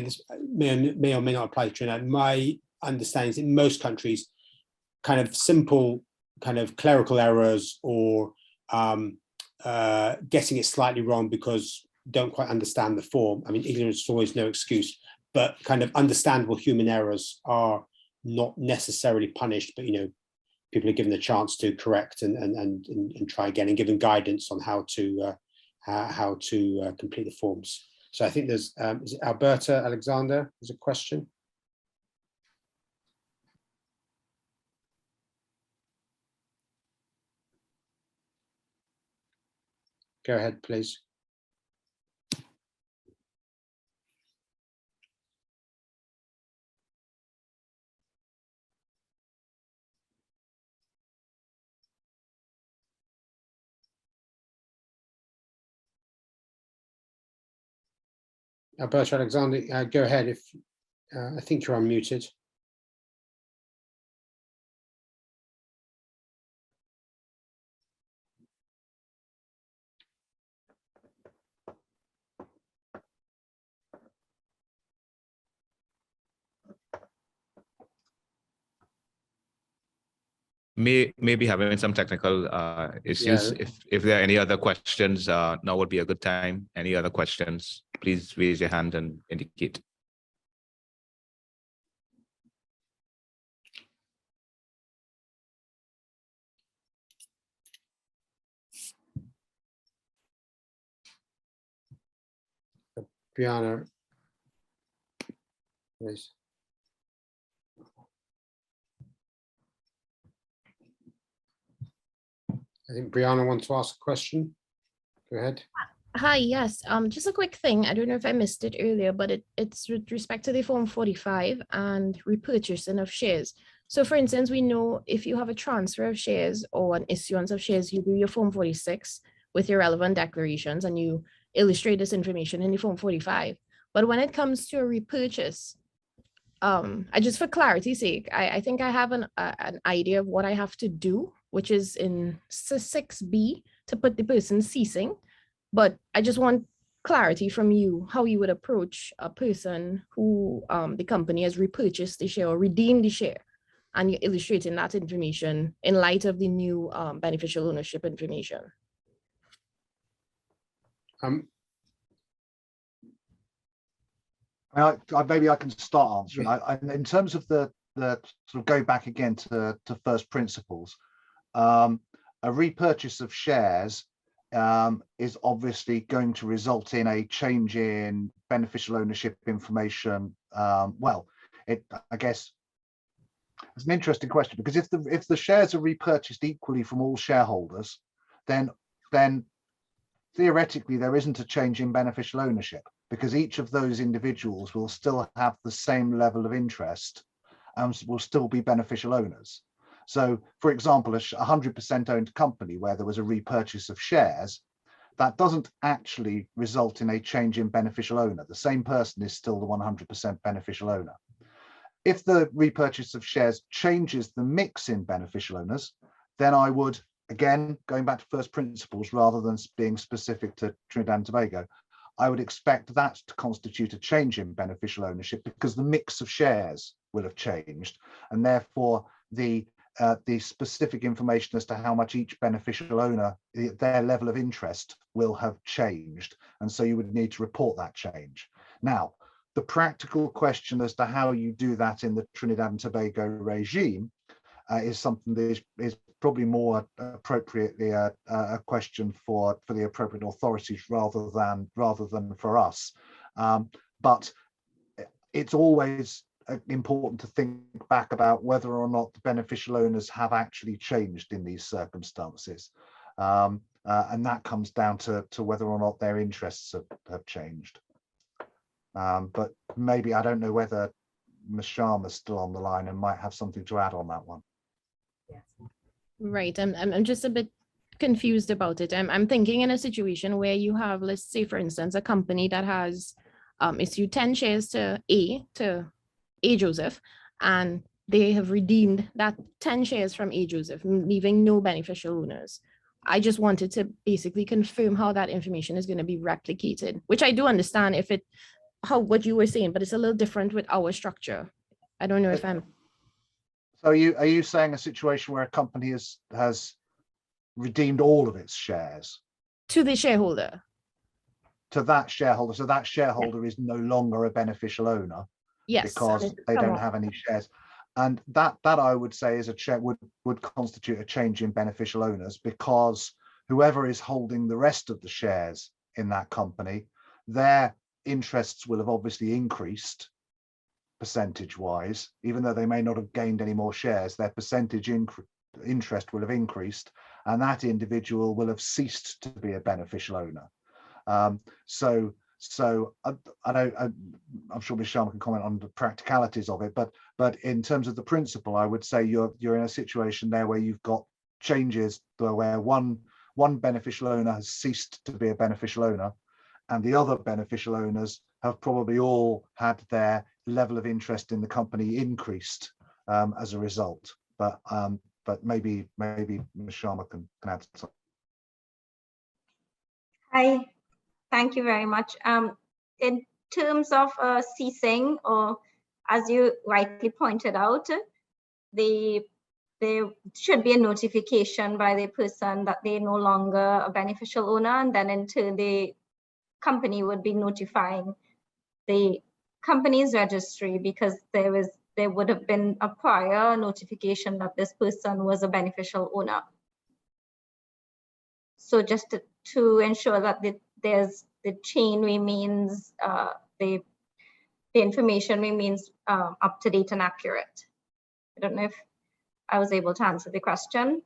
this may or may not apply to Trinidad. My understanding is in most countries, kind of simple kind of clerical errors or getting it slightly wrong because don't quite understand the form. I mean, ignorance is always no excuse, but kind of understandable human errors are not necessarily punished, but people are given the chance to correct and try again and given guidance on how to complete the forms. So I think there's, is it Alberta Alexander? There's a question. Go ahead, please. Alberta Alexander, go ahead. If I think you're unmuted. Maybe having some technical issues. Yeah. If there are any other questions, now would be a good time. Any other questions, please raise your hand and indicate. Brianna, please. I think Brianna wants to ask a question. Go ahead. Hi, yes. Just a quick thing. I don't know if I missed it earlier, but it's with respect to the Form 45 and repurchasing of shares. So for instance, we know if you have a transfer of shares or an issuance of shares, you do your Form 46 with your relevant declarations and you illustrate this information in the Form 45. But when it comes to a repurchase, I just for clarity's sake, I think I have an idea of what I have to do, which is in 6B to put the person ceasing. But I just want clarity from you how you would approach a person who the company has repurchased the share or redeemed the share, and you're illustrating that information in light of the new beneficial ownership information. Maybe I can start answering. In terms of the sort of go back again to first principles, a repurchase of shares is obviously going to result in a change in beneficial ownership information. Well, I guess it's an interesting question, because if the shares are repurchased equally from all shareholders, then theoretically there isn't a change in beneficial ownership, because each of those individuals will still have the same level of interest and will still be beneficial owners. So, for example, a 100% owned company where there was a repurchase of shares, that doesn't actually result in a change in beneficial owner. The same person is still the 100% beneficial owner. If the repurchase of shares changes the mix in beneficial owners, then I would, again, going back to first principles rather than being specific to Trinidad and Tobago, I would expect that to constitute a change in beneficial ownership, because the mix of shares will have changed, and therefore the specific information as to how much each beneficial owner, their level of interest, will have changed, and so you would need to report that change. Now, the practical question as to how you do that in the Trinidad and Tobago regime is something that is probably more appropriately a question for the appropriate authorities rather than for us. But it's always important to think back about whether or not the beneficial owners have actually changed in these circumstances. And that comes down to whether or not their interests have changed. But maybe, I don't know whether Ms. Sharma's still on the line and might have something to add on that one. Right, I'm just a bit confused about it. I'm thinking in a situation where you have, let's say, for instance, a company that has issued 10 shares to A Joseph, and they have redeemed that 10 shares from A Joseph, leaving no beneficial owners. I just wanted to basically confirm how that information is going to be replicated, which I do understand what you were saying, but it's a little different with our structure. I don't know if I'm. So are you saying a situation where a company has redeemed all of its shares to the shareholder? To that shareholder, so that shareholder is no longer a beneficial owner. Yes, because they don't have any shares, and that I would say is would constitute a change in beneficial owners, because whoever is holding the rest of the shares in that company, their interests will have obviously increased percentage-wise, even though they may not have gained any more shares. Their percentage interest will have increased, and that individual will have ceased to be a beneficial owner. So I'm sure Ms. Sharma can comment on the practicalities of it, but in terms of the principle, I would say you're in a situation there where you've got changes where one beneficial owner has ceased to be a beneficial owner, and the other beneficial owners have probably all had their level of interest in the company increased as a result. But maybe Ms. Sharma can add something. Hi. Thank you very much. In terms of ceasing, or as you rightly pointed out, there should be a notification by the person that they're no longer a beneficial owner, and then in turn the company would be notifying the company's registry, because there would have been a prior notification that this person was a beneficial owner. So just to ensure that the chain remains, the information remains up to date and accurate. I don't know if I was able to answer the question.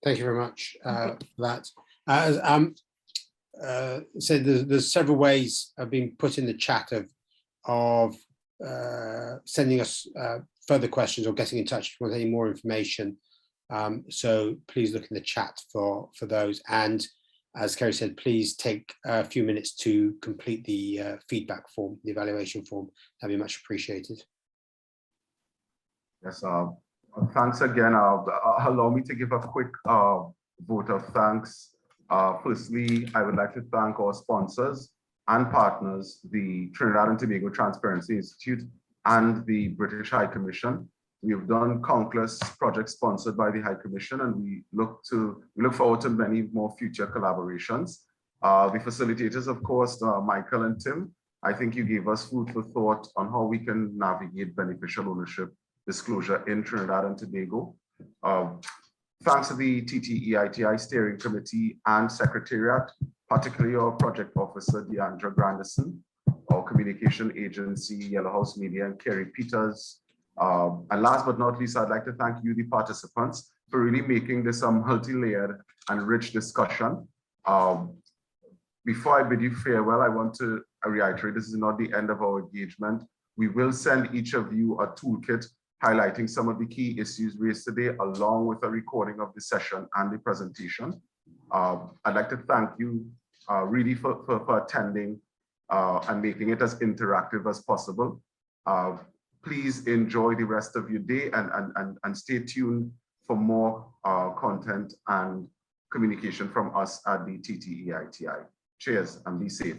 Thank you very much for that. So there's several ways of being put in the chat of sending us further questions or getting in touch if you want any more information. So please look in the chat for those. And as Kerry said, please take a few minutes to complete the feedback form, the evaluation form. That'd be much appreciated. Yes, thanks again. Allow me to give a quick vote of thanks. Firstly, I would like to thank our sponsors and partners, the Trinidad and Tobago Transparency Institute and the British High Commission. We have done countless projects sponsored by the High Commission, and we look forward to many more future collaborations. The facilitators, of course, Michael and Tim, I think you gave us food for thought on how we can navigate beneficial ownership disclosure in Trinidad and Tobago. Thanks to the TTEITI Steering Committee and Secretariat, particularly our project officer, Deandra Grandison, our communication agency, Yellow House Media, and Kerry Peters. And last but not least, I'd like to thank you, the participants, for really making this a multi-layered and rich discussion. Before I bid you farewell, I want to reiterate, this is not the end of our engagement. We will send each of you a toolkit highlighting some of the key issues raised today, along with a recording of the session and the presentation. I'd like to thank you really for attending and making it as interactive as possible. Please enjoy the rest of your day and stay tuned for more content and communication from us at the TTEITI. Cheers and be safe.